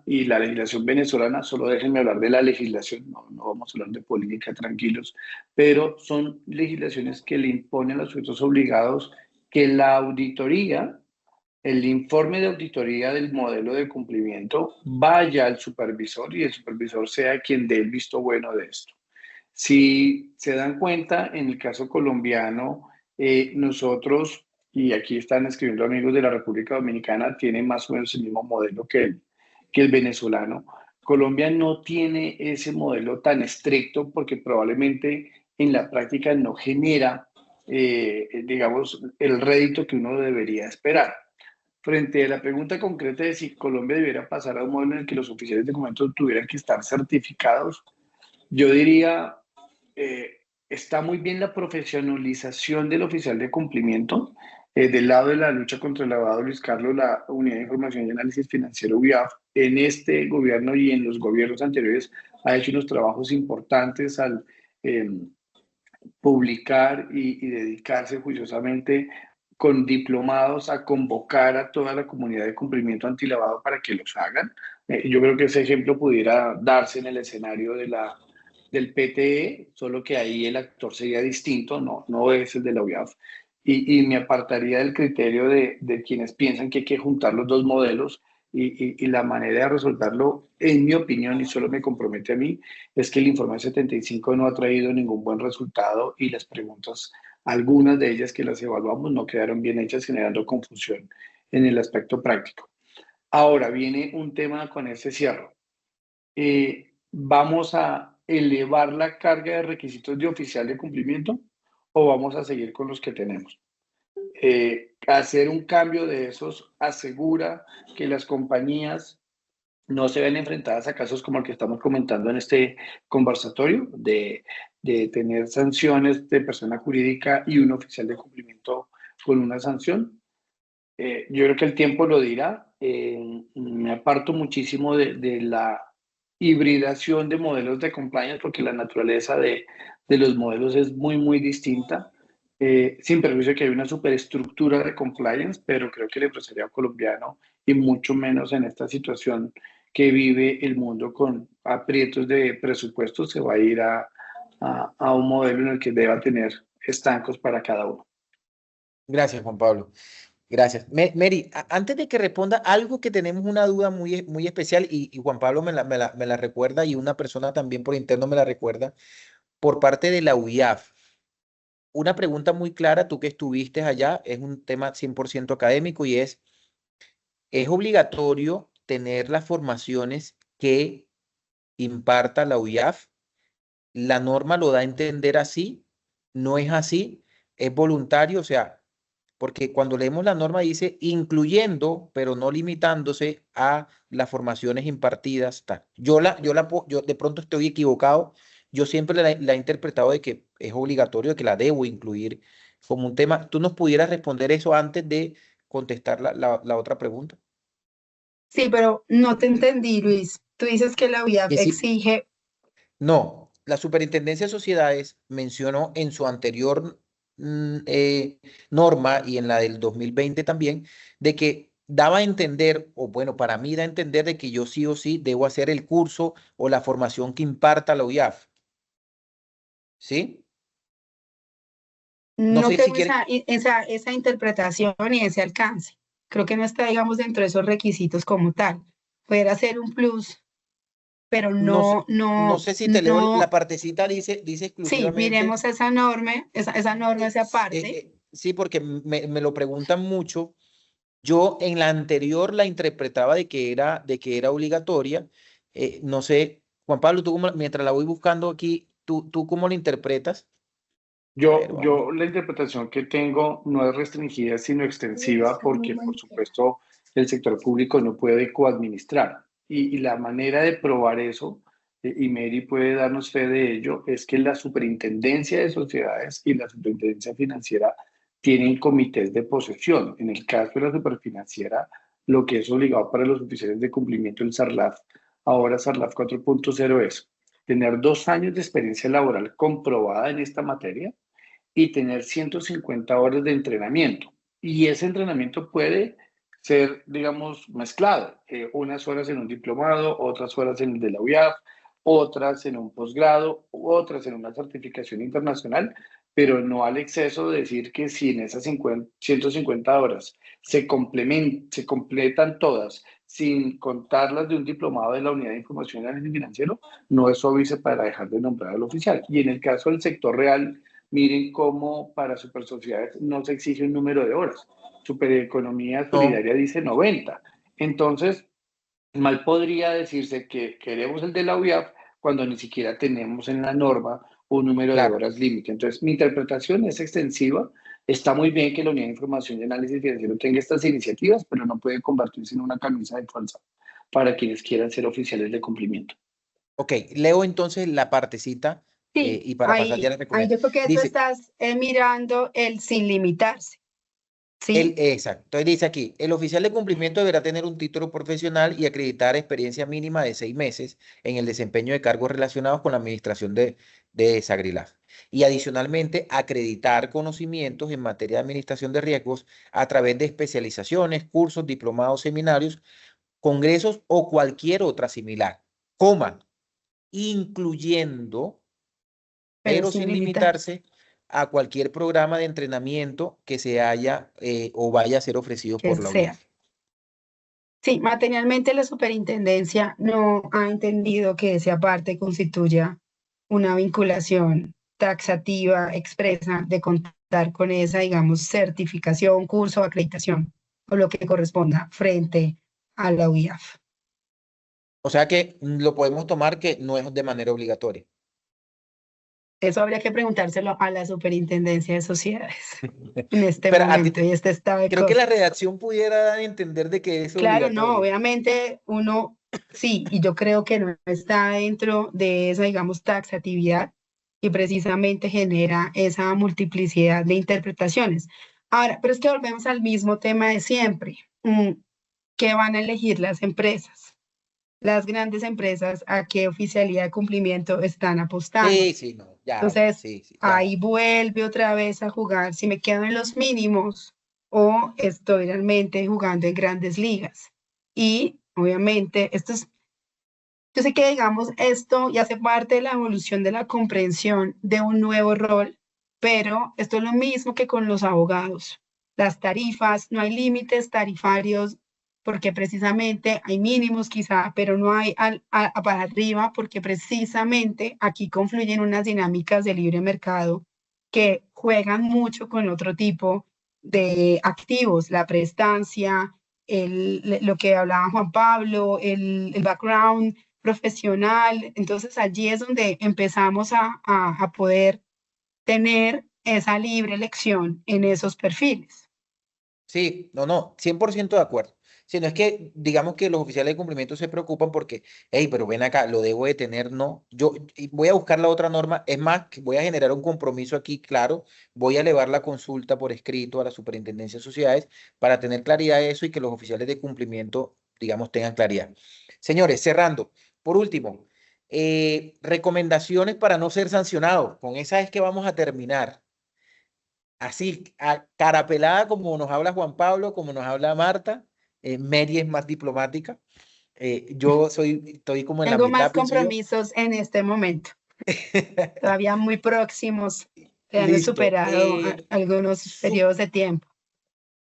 Speaker 5: y la legislación venezolana, solo déjenme hablar de la legislación, no vamos a hablar de política, tranquilos, pero son legislaciones que le imponen a los sujetos obligados que la auditoría, el informe de auditoría del modelo de cumplimiento vaya al supervisor y el supervisor sea quien dé el visto bueno de esto. Si se dan cuenta, en el caso colombiano, nosotros, y aquí están escribiendo amigos de la República Dominicana, tiene más o menos el mismo modelo que el venezolano. Colombia no tiene ese modelo tan estricto porque probablemente en la práctica no genera, digamos, el rédito que uno debería esperar. Frente a la pregunta concreta de si Colombia debiera pasar a un modelo en el que los oficiales de cumplimiento tuvieran que estar certificados, yo diría, está muy bien la profesionalización del oficial de cumplimiento. Del lado de la lucha contra el lavado, Luis Carlos, la Unidad de Información y Análisis Financiero UIAF, en este gobierno y en los gobiernos anteriores, ha hecho unos trabajos importantes al publicar y dedicarse juiciosamente con diplomados a convocar a toda la comunidad de cumplimiento antilavado para que los hagan. Yo creo que ese ejemplo pudiera darse en el escenario del PTE, solo que ahí el actor sería distinto, no es el de la UIAF. Y me apartaría del criterio de quienes piensan que hay que juntar los dos modelos y la manera de resolverlo, en mi opinión, y solo me compromete a mí, es que el informe 75 no ha traído ningún buen resultado y las preguntas, algunas de ellas que las evaluamos, no quedaron bien hechas, generando confusión en el aspecto práctico. Ahora viene un tema con ese cierre. ¿Vamos a elevar la carga de requisitos de oficial de cumplimiento o vamos a seguir con los que tenemos? Hacer un cambio de esos asegura que las compañías no se ven enfrentadas a casos como el que estamos comentando en este conversatorio, de tener sanciones de persona jurídica y un oficial de cumplimiento con una sanción. Yo creo que el tiempo lo dirá. Me aparto muchísimo de la hibridación de modelos de compliance porque la naturaleza de los modelos es muy, muy distinta. Sin perjuicio que hay una superestructura de compliance, pero creo que el empresariado colombiano, y mucho menos en esta situación que vive el mundo con aprietos de presupuesto, se va a ir a un modelo en el que deba tener estancos para cada uno.
Speaker 2: Gracias, Juan Pablo. Gracias. Mary, antes de que responda, algo que tenemos una duda muy, muy especial y Juan Pablo me la recuerda y una persona también por interno me la recuerda, por parte de la UIAF. Una pregunta muy clara, tú que estuviste allá, es un tema 100% académico y ¿es obligatorio tener las formaciones que imparta la UIAF? ¿La norma lo da a entender así? ¿No es así? ¿Es voluntario? O sea, porque cuando leemos la norma dice incluyendo, pero no limitándose a las formaciones impartidas. Tal. Yo de pronto estoy equivocado. Yo siempre la he interpretado de que es obligatorio, que la debo incluir como un tema. ¿Tú nos pudieras responder eso antes de contestar la otra pregunta?
Speaker 4: Sí, pero no te entendí, Luis. Tú dices que la UIAF
Speaker 2: Que sí,
Speaker 4: exige.
Speaker 2: No, la Superintendencia de Sociedades mencionó en su anterior norma y en la del 2020 también, de que daba a entender, o bueno, para mí da a entender de que yo sí o sí debo hacer el curso o la formación que imparta la UIAF. ¿Sí? No
Speaker 4: No
Speaker 2: sé si
Speaker 4: tengo
Speaker 2: quieren.
Speaker 4: esa interpretación y ese alcance. Creo que no está, digamos, dentro de esos requisitos como tal. Poder hacer un plus, pero
Speaker 2: No sé,
Speaker 4: no,
Speaker 2: no
Speaker 4: no,
Speaker 2: sé si te leo la
Speaker 4: no.
Speaker 2: partecita, dice
Speaker 4: Sí,
Speaker 2: exclusivamente.
Speaker 4: miremos esa norma, esa parte.
Speaker 2: Sí, porque me lo preguntan mucho. Yo en la anterior la interpretaba de que era obligatoria. No sé, Juan Pablo, mientras la voy buscando aquí, ¿tú cómo la interpretas? A ver, vamos.
Speaker 5: Yo la interpretación que tengo no es restringida, sino extensiva, porque por supuesto el sector público no puede coadministrar. Y la manera de probar eso, y Mary puede darnos fe de ello, es que la Superintendencia de Sociedades y la Superintendencia Financiera tienen comités de posesión. En el caso de la Superfinanciera, lo que es obligado para los oficiales de cumplimiento del SARLAF, ahora SARLAF 4.0 es tener 2 años de experiencia laboral comprobada en esta materia y tener 150 horas de entrenamiento. Y ese entrenamiento puede ser, digamos, mezclado. Unas horas en un diplomado, otras horas en el de la UIAF, otras en un posgrado, otras en una certificación internacional, pero no al exceso de decir que si en esas 150 horas se completan todas sin contarlas de un diplomado de la Unidad de Información y Análisis Financiero, no es obvio para dejar de nombrar al oficial. Y en el caso del sector real, miren cómo para supersociedades no se exige un número de horas. Supereconomía
Speaker 2: No,
Speaker 5: Solidaria dice 90. Entonces, mal podría decirse que queremos el de la UIAF cuando ni siquiera tenemos en la norma un número de
Speaker 2: claro.
Speaker 5: horas límite. Entonces, mi interpretación es extensiva. Está muy bien que la Unidad de Información y Análisis Financiero tenga estas iniciativas, pero no puede convertirse en una camisa de fuerza para quienes quieran ser oficiales de cumplimiento.
Speaker 2: Ok, leo entonces la partecita
Speaker 4: Sí,
Speaker 2: y para pasar ya a la
Speaker 4: ahí
Speaker 2: recomendación.
Speaker 4: yo creo que tú
Speaker 2: Dice,
Speaker 4: estás mirando el sin limitarse, ¿sí?
Speaker 2: exacto. Entonces dice aquí, el oficial de cumplimiento deberá tener un título profesional y acreditar experiencia mínima de 6 meses en el desempeño de cargos relacionados con la administración de Sagrilaf. Y adicionalmente, acreditar conocimientos en materia de administración de riesgos a través de especializaciones, cursos, diplomados, seminarios, congresos o cualquier otra similar, coma, incluyendo,
Speaker 4: Pero
Speaker 2: pero
Speaker 4: sin
Speaker 2: sin
Speaker 4: limitarse,
Speaker 2: limitarse a cualquier programa de entrenamiento que se haya o vaya a ser ofrecido
Speaker 4: que
Speaker 2: por la
Speaker 4: sea.
Speaker 2: UIAF.
Speaker 4: Sí, materialmente la superintendencia no ha entendido que esa parte constituya una vinculación taxativa expresa de contar con esa, digamos, certificación, curso o acreditación, o lo que corresponda frente a la UIAF.
Speaker 2: O sea que lo podemos tomar que no es de manera obligatoria.
Speaker 4: Eso habría que preguntárselo a la superintendencia de sociedades en este
Speaker 2: Pero a ti
Speaker 4: momento y este estado de
Speaker 2: creo que la
Speaker 4: cosas.
Speaker 2: redacción pudiera dar a entender de que es
Speaker 4: Claro, no,
Speaker 2: obligatorio.
Speaker 4: obviamente uno, sí, y yo creo que no está dentro de esa, digamos, taxatividad y precisamente genera esa multiplicidad de interpretaciones. Ahora, pero es que volvemos al mismo tema de siempre. ¿Qué van a elegir las empresas? Las grandes empresas, ¿a qué oficialidad de cumplimiento están apostando?
Speaker 2: Sí, sí, no, ya,
Speaker 4: Entonces,
Speaker 2: sí, sí, ya.
Speaker 4: ahí vuelve otra vez a jugar si me quedo en los mínimos o estoy realmente jugando en grandes ligas. Y obviamente, yo sé que digamos esto ya hace parte de la evolución de la comprensión de un nuevo rol, pero esto es lo mismo que con los abogados. Las tarifas, no hay límites tarifarios porque precisamente hay mínimos quizá, pero no hay para arriba porque precisamente aquí confluyen unas dinámicas de libre mercado que juegan mucho con otro tipo de activos, la prestancia, lo que hablaba Juan Pablo, el background profesional. Entonces allí es donde empezamos a poder tener esa libre elección en esos perfiles.
Speaker 2: Sí, no, no, 100% de acuerdo. Si no es que, digamos que los oficiales de cumplimiento se preocupan porque, hey, pero ven acá, lo debo de tener, no. Yo voy a buscar la otra norma, es más, que voy a generar un compromiso aquí, claro, voy a elevar la consulta por escrito a la Superintendencia de Sociedades para tener claridad de eso y que los oficiales de cumplimiento, digamos, tengan claridad. Señores, cerrando, por último, Recomendaciones para no ser sancionados. Con esa es que vamos a terminar. Así, a cara pelada, como nos habla Juan Pablo, como nos habla Marta. Mary es más diplomática. Yo estoy como en la
Speaker 4: Tengo
Speaker 2: mitad,
Speaker 4: más
Speaker 2: pienso yo.
Speaker 4: compromisos en este momento, todavía muy próximos, que han
Speaker 2: Listo.
Speaker 4: superado algunos periodos de tiempo.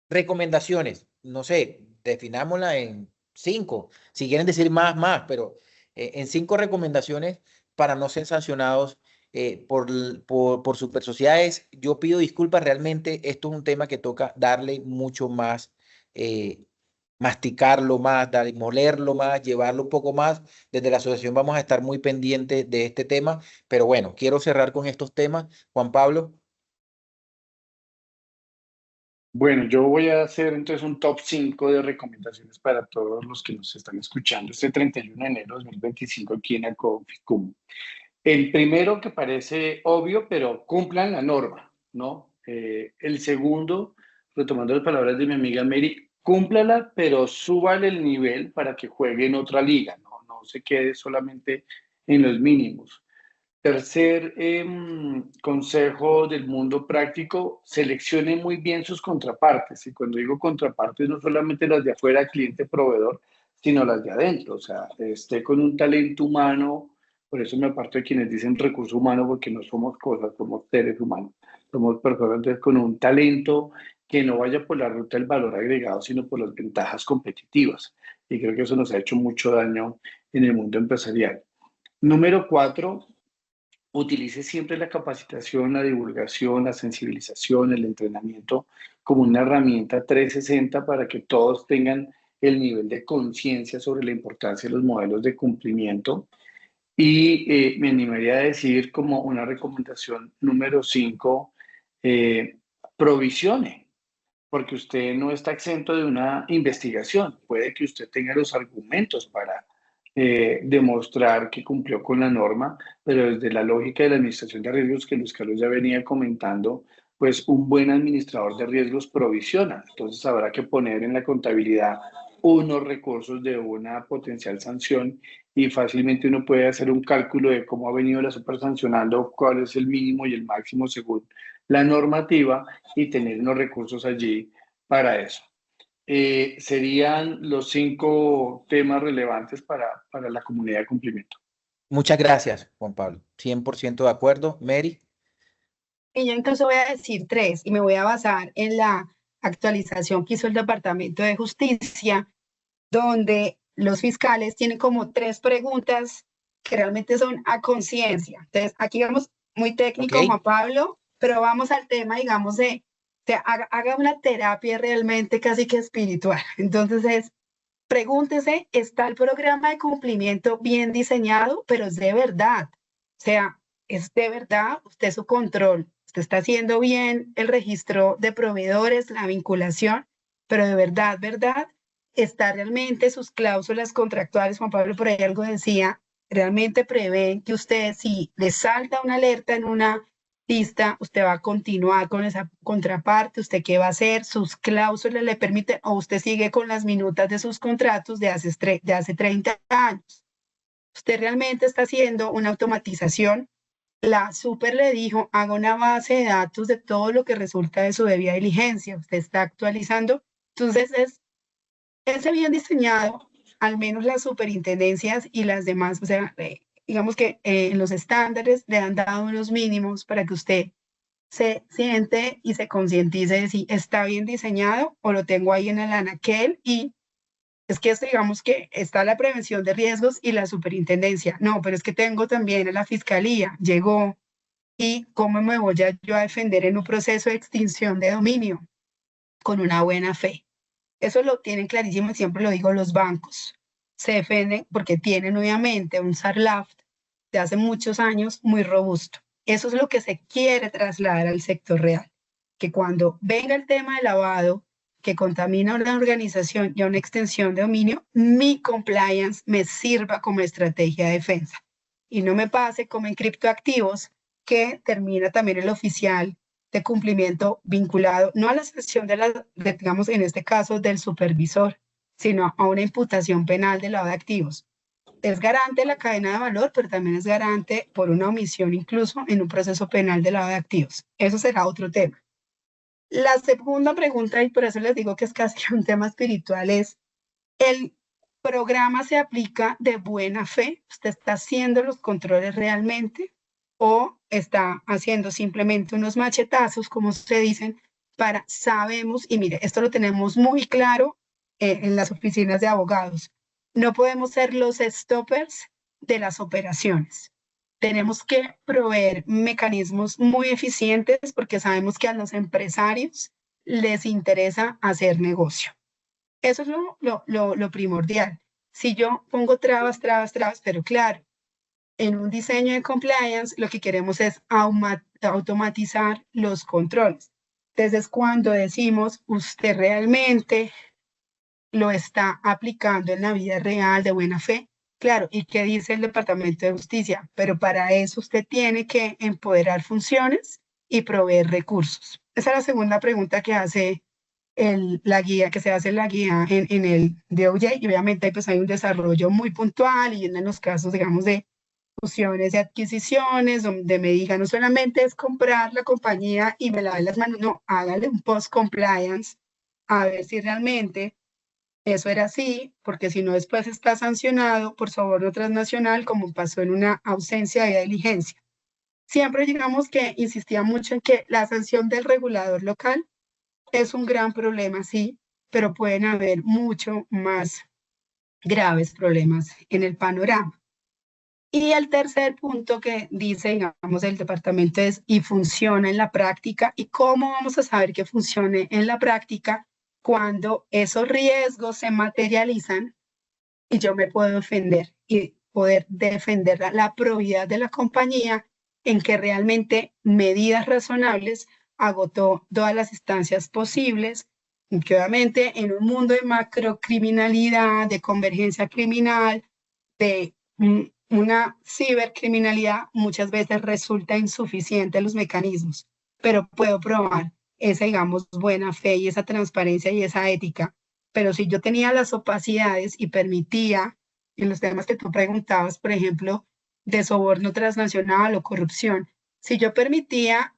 Speaker 2: Recomendaciones, no sé, definámosla en 5. Si quieren decir más, pero en 5 recomendaciones para no ser sancionados por super sociedades. Yo pido disculpas, realmente esto es un tema que toca darle mucho más, masticarlo más, molerlo más, llevarlo un poco más. Desde la asociación vamos a estar muy pendientes de este tema, pero bueno, quiero cerrar con estos temas. Juan Pablo.
Speaker 5: Bueno, yo voy a hacer entonces un top 5 de recomendaciones para todos los que nos están escuchando este 31 de enero de 2025 aquí en Aconficum. El primero que parece obvio, pero cumplan la norma, ¿no? El segundo, retomando las palabras de mi amiga Mary, cúmplala, pero súbale el nivel para que juegue en otra liga, ¿no? No se quede solamente en los mínimos. Tercer consejo del mundo práctico, seleccione muy bien sus contrapartes. Y cuando digo contrapartes, no solamente las de afuera, cliente, proveedor, sino las de adentro. O sea, esté con un talento humano. Por eso me aparto de quienes dicen recurso humano, porque no somos cosas, somos seres humanos. Somos personas entonces, con un talento que no vaya por la ruta del valor agregado, sino por las ventajas competitivas. Y creo que eso nos ha hecho mucho daño en el mundo empresarial. Número 4, utilice siempre la capacitación, la divulgación, la sensibilización, el entrenamiento como una herramienta 360 para que todos tengan el nivel de conciencia sobre la importancia de los modelos de cumplimiento. Y me animaría a decir como una recomendación número 5, provisione, porque usted no está exento de una investigación. Puede que usted tenga los argumentos para demostrar que cumplió con la norma, pero desde la lógica de la administración de riesgos que Luis Carlos ya venía comentando, pues un buen administrador de riesgos provisiona. Entonces habrá que poner en la contabilidad unos recursos de una potencial sanción y fácilmente uno puede hacer un cálculo de cómo ha venido la supersancionando, cuál es el mínimo y el máximo según la normativa y tener unos recursos allí para eso. Serían los 5 temas relevantes para la comunidad de cumplimiento.
Speaker 2: Muchas gracias, Juan Pablo. 100% de acuerdo. Mary.
Speaker 4: Y yo incluso voy a decir 3 y me voy a basar en la actualización que hizo el Departamento de Justicia, donde los fiscales tienen como 3 preguntas que realmente son a conciencia. Entonces, aquí vamos muy técnico,
Speaker 2: Ok.
Speaker 4: Juan Pablo, pero vamos al tema, digamos, de haga una terapia realmente casi que espiritual. Entonces pregúntese, ¿está el programa de cumplimiento bien diseñado? Pero es de verdad. O sea, es de verdad, usted su control, usted está haciendo bien el registro de proveedores, la vinculación, pero de verdad, está realmente sus cláusulas contractuales, Juan Pablo por ahí algo decía, realmente prevén que usted, si le salta una alerta en una lista, usted va a continuar con esa contraparte, usted qué va a hacer, sus cláusulas le permiten, o usted sigue con las minutas de sus contratos de hace 30 años. Usted realmente está haciendo una automatización. La super le dijo, haga una base de datos de todo lo que resulta de su debida diligencia. Usted está actualizando. Entonces, ese bien diseñado, al menos las superintendencias y las demás, o sea, digamos que en los estándares le han dado unos mínimos para que usted se siente y se concientice de si está bien diseñado o lo tengo ahí en el anaquel. Y es que esto, digamos que está la prevención de riesgos y la superintendencia. No, pero es que tengo también a la fiscalía, llegó, y cómo me voy yo a defender en un proceso de extinción de dominio con una buena fe. Eso lo tienen clarísimo, siempre lo digo, los bancos se defienden porque tienen obviamente un SARLAF de hace muchos años muy robusto. Eso es lo que se quiere trasladar al sector real, que cuando venga el tema de lavado que contamina a una organización y a una extensión de dominio, mi compliance me sirva como estrategia de defensa y no me pase como en criptoactivos, que termina también el oficial de cumplimiento vinculado no a la sanción digamos en este caso del supervisor, sino a una imputación penal de lavado de activos. es garante de la cadena de valor, pero también es garante por una omisión incluso en un proceso penal de lavado de activos. Eso será otro tema. La segunda pregunta, y por eso les digo que es casi un tema espiritual, es, ¿el programa se aplica de buena fe? ¿Usted está haciendo los controles realmente? ¿O está haciendo simplemente unos machetazos, como se dicen, para sabemos, y mire, esto lo tenemos muy claro en las oficinas de abogados, no podemos ser los stoppers de las operaciones. Tenemos que proveer mecanismos muy eficientes porque sabemos que a los empresarios les interesa hacer negocio. Eso es lo primordial. Si yo pongo trabas, pero claro, en un diseño de compliance lo que queremos es automatizar los controles. Entonces, cuando decimos usted realmente lo está aplicando en la vida real de buena fe, claro, ¿y qué dice el Departamento de Justicia? Pero para eso usted tiene que empoderar funciones y proveer recursos. Esa es la segunda pregunta que hace la guía, que se hace la guía en el DOJ, y obviamente pues hay un desarrollo muy puntual y en los casos, digamos, de fusiones y adquisiciones, donde me diga no solamente es comprar la compañía y me lave las manos, no, hágale un post-compliance a ver si realmente eso era así, porque si no después está sancionado por soborno transnacional, como pasó en una ausencia de diligencia. Siempre digamos que insistía mucho en que la sanción del regulador local es un gran problema, sí, pero pueden haber mucho más graves problemas en el panorama. Y el tercer punto que dice, digamos, el departamento es, y funciona en la práctica. ¿Y cómo vamos a saber que funcione en la práctica cuando esos riesgos se materializan y yo me puedo defender y poder defender la probidad de la compañía en que realmente medidas razonables agotó todas las instancias posibles, y que obviamente en un mundo de macrocriminalidad, de convergencia criminal, de una cibercriminalidad, muchas veces resulta insuficiente los mecanismos, pero puedo probar esa, digamos, buena fe y esa transparencia y esa ética. Pero si yo tenía las opacidades y permitía, en los temas que tú preguntabas, por ejemplo, de soborno transnacional o corrupción, si yo permitía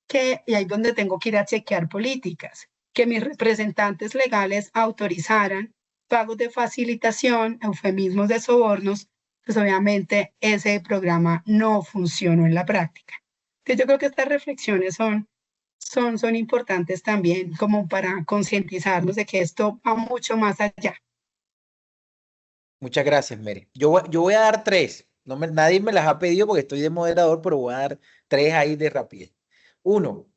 Speaker 4: que, y ahí es donde tengo que ir a chequear políticas, que mis representantes legales autorizaran pagos de facilitación, eufemismos de sobornos, pues obviamente ese programa no funcionó en la práctica. Entonces yo creo que estas reflexiones son importantes también como para concientizarnos de que esto va mucho más allá.
Speaker 2: Muchas gracias, Mary. Yo voy a dar tres. Nadie me las ha pedido porque estoy de moderador, pero voy a dar tres ahí de rapidez. Uno,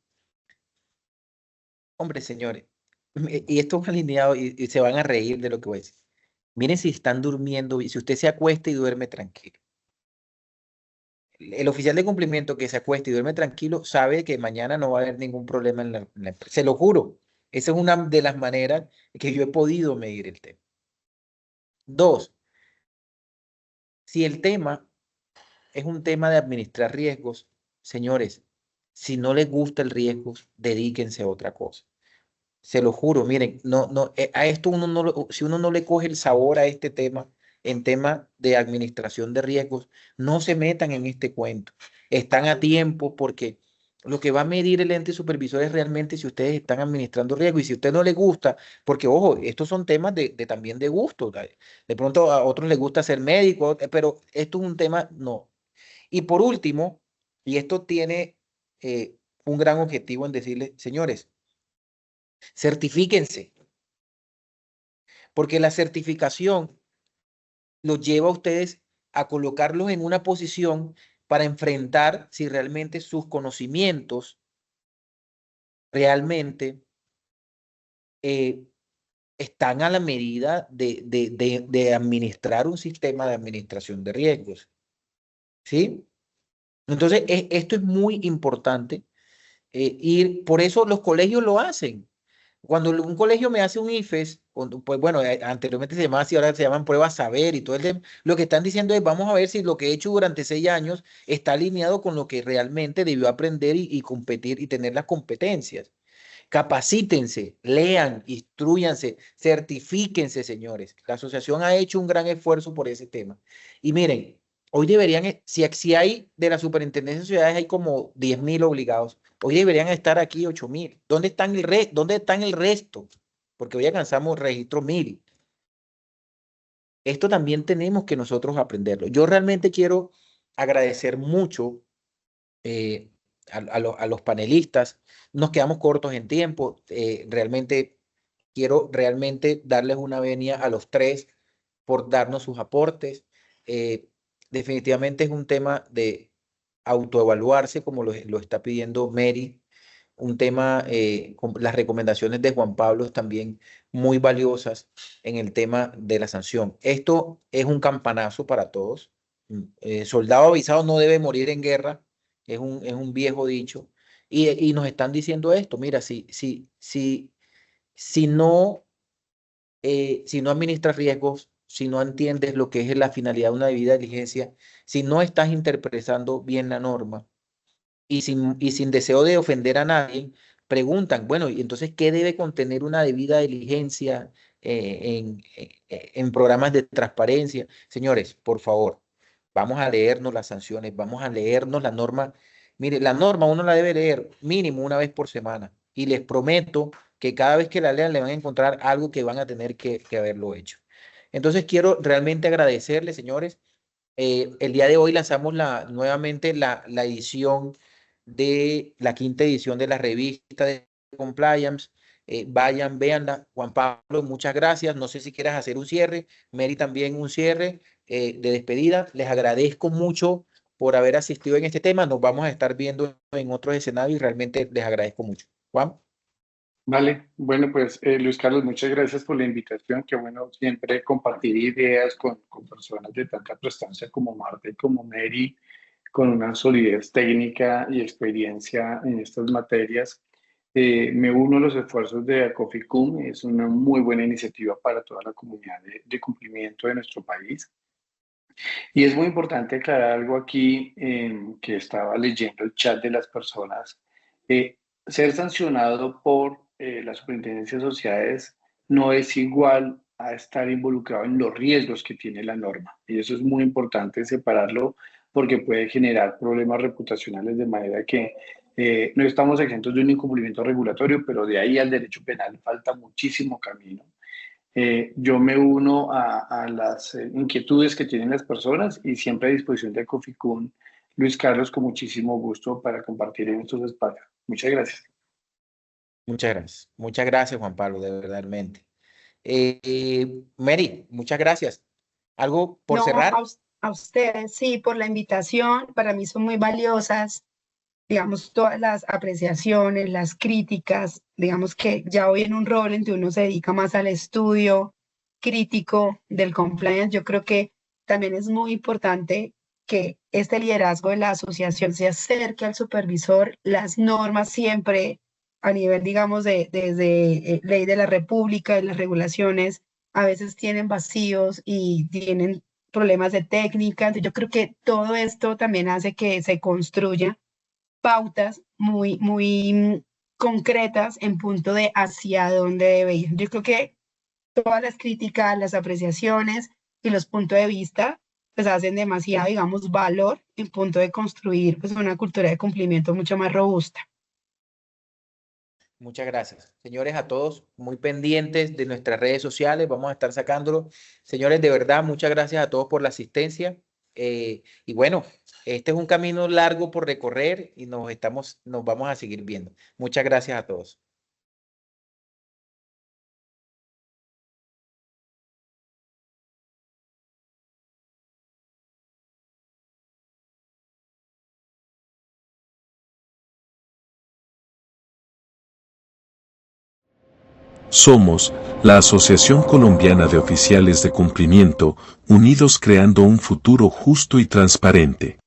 Speaker 2: hombre, señores, y esto es alineado y se van a reír de lo que voy a decir. Miren si están durmiendo y si usted se acuesta y duerme tranquilo. El oficial de cumplimiento que se acuesta y duerme tranquilo sabe que mañana no va a haber ningún problema en la empresa. Se lo juro. Esa es una de las maneras que yo he podido medir el tema. Dos, si el tema es un tema de administrar riesgos, señores, si no les gusta el riesgo, dedíquense a otra cosa. Se lo juro, miren, a esto si uno no le coge el sabor a este tema, en tema de administración de riesgos, no se metan en este cuento. Están a tiempo porque lo que va a medir el ente supervisor es realmente si ustedes están administrando riesgo y si a usted no le gusta, porque ojo, estos son temas también de gusto. De pronto a otros les gusta ser médico, pero esto es un tema, no. Y por último, y esto tiene un gran objetivo en decirles, señores, certifíquense, porque la certificación los lleva a ustedes a colocarlos en una posición para enfrentar si realmente sus conocimientos realmente están a la medida de administrar un sistema de administración de riesgos. ¿Sí? Entonces, esto es muy importante. Por eso los colegios lo hacen. Cuando un colegio me hace un IFES, pues bueno, anteriormente se llamaba así, ahora se llaman pruebas saber y todo el tema, lo que están diciendo es, vamos a ver si lo que he hecho durante 6 años está alineado con lo que realmente debió aprender y competir y tener las competencias. Capacítense, lean, instrúyanse, certifíquense, señores. La asociación ha hecho un gran esfuerzo por ese tema. Y miren, hoy deberían, si hay de la Superintendencia de Ciudades, hay como 10.000 obligados. Hoy deberían estar aquí 8.000. ¿Dónde están el resto? Porque hoy alcanzamos registro 1.000. Esto también tenemos que nosotros aprenderlo. Yo realmente quiero agradecer mucho a los panelistas. Nos quedamos cortos en tiempo. Realmente quiero darles una venia a los tres por darnos sus aportes. Definitivamente es un tema de autoevaluarse, como lo está pidiendo Mary. Un tema, con las recomendaciones de Juan Pablo también muy valiosas en el tema de la sanción. Esto es un campanazo para todos. Soldado avisado no debe morir en guerra, es un viejo dicho. Y nos están diciendo esto, mira, si no administras riesgos, si no entiendes lo que es la finalidad de una debida diligencia, si no estás interpretando bien la norma, y sin deseo de ofender a nadie, preguntan, bueno, y entonces, ¿qué debe contener una debida diligencia en programas de transparencia? Señores, por favor, vamos a leernos las sanciones, vamos a leernos la norma. Mire, la norma uno la debe leer mínimo una vez por semana, y les prometo que cada vez que la lean le van a encontrar algo que van a tener que haberlo hecho. Entonces, quiero realmente agradecerles, señores. El día de hoy lanzamos nuevamente la edición de la 5ª edición de la revista de Compliance. Vayan, véanla. Juan Pablo, muchas gracias. No sé si quieras hacer un cierre. Mary, también un cierre de despedida. Les agradezco mucho por haber asistido en este tema. Nos vamos a estar viendo en otros escenarios y realmente les agradezco mucho. Juan.
Speaker 5: Vale, bueno, pues Luis Carlos, muchas gracias por la invitación. Qué bueno siempre compartir ideas con personas de tanta prestancia como Marta y como Mary, con una solidez técnica y experiencia en estas materias. Me uno a los esfuerzos de ACOFICUM, es una muy buena iniciativa para toda la comunidad de cumplimiento de nuestro país. Y es muy importante aclarar algo aquí, que estaba leyendo el chat de las personas. Ser sancionado por la Superintendencia de Sociedades no es igual a estar involucrado en los riesgos que tiene la norma. Y eso es muy importante separarlo, porque puede generar problemas reputacionales, de manera que no estamos exentos de un incumplimiento regulatorio, pero de ahí al derecho penal falta muchísimo camino. Yo me uno a las inquietudes que tienen las personas y siempre a disposición de ACOFICUM, Luis Carlos, con muchísimo gusto para compartir en estos espacios. Muchas gracias.
Speaker 2: Muchas gracias. Muchas gracias, Juan Pablo, de verdadmente. Mary, muchas gracias. ¿Algo por cerrar?
Speaker 4: A ustedes, sí, por la invitación. Para mí son muy valiosas, digamos, todas las apreciaciones, las críticas. Digamos que ya hoy en un rol en que uno se dedica más al estudio crítico del compliance, yo creo que también es muy importante que este liderazgo de la asociación se acerque al supervisor. Las normas siempre a nivel, digamos, desde ley de la República, de las regulaciones, a veces tienen vacíos y tienen problemas de técnica. Entonces, yo creo que todo esto también hace que se construya pautas muy, muy concretas en punto de hacia dónde debe ir. Yo creo que todas las críticas, las apreciaciones y los puntos de vista pues hacen demasiado, digamos, valor en punto de construir pues una cultura de cumplimiento mucho más robusta.
Speaker 2: Muchas gracias. Señores, a todos muy pendientes de nuestras redes sociales, vamos a estar sacándolo. Señores, de verdad, muchas gracias a todos por la asistencia. Y bueno, este es un camino largo por recorrer y nos vamos a seguir viendo. Muchas gracias a todos.
Speaker 1: Somos la Asociación Colombiana de Oficiales de Cumplimiento, unidos creando un futuro justo y transparente.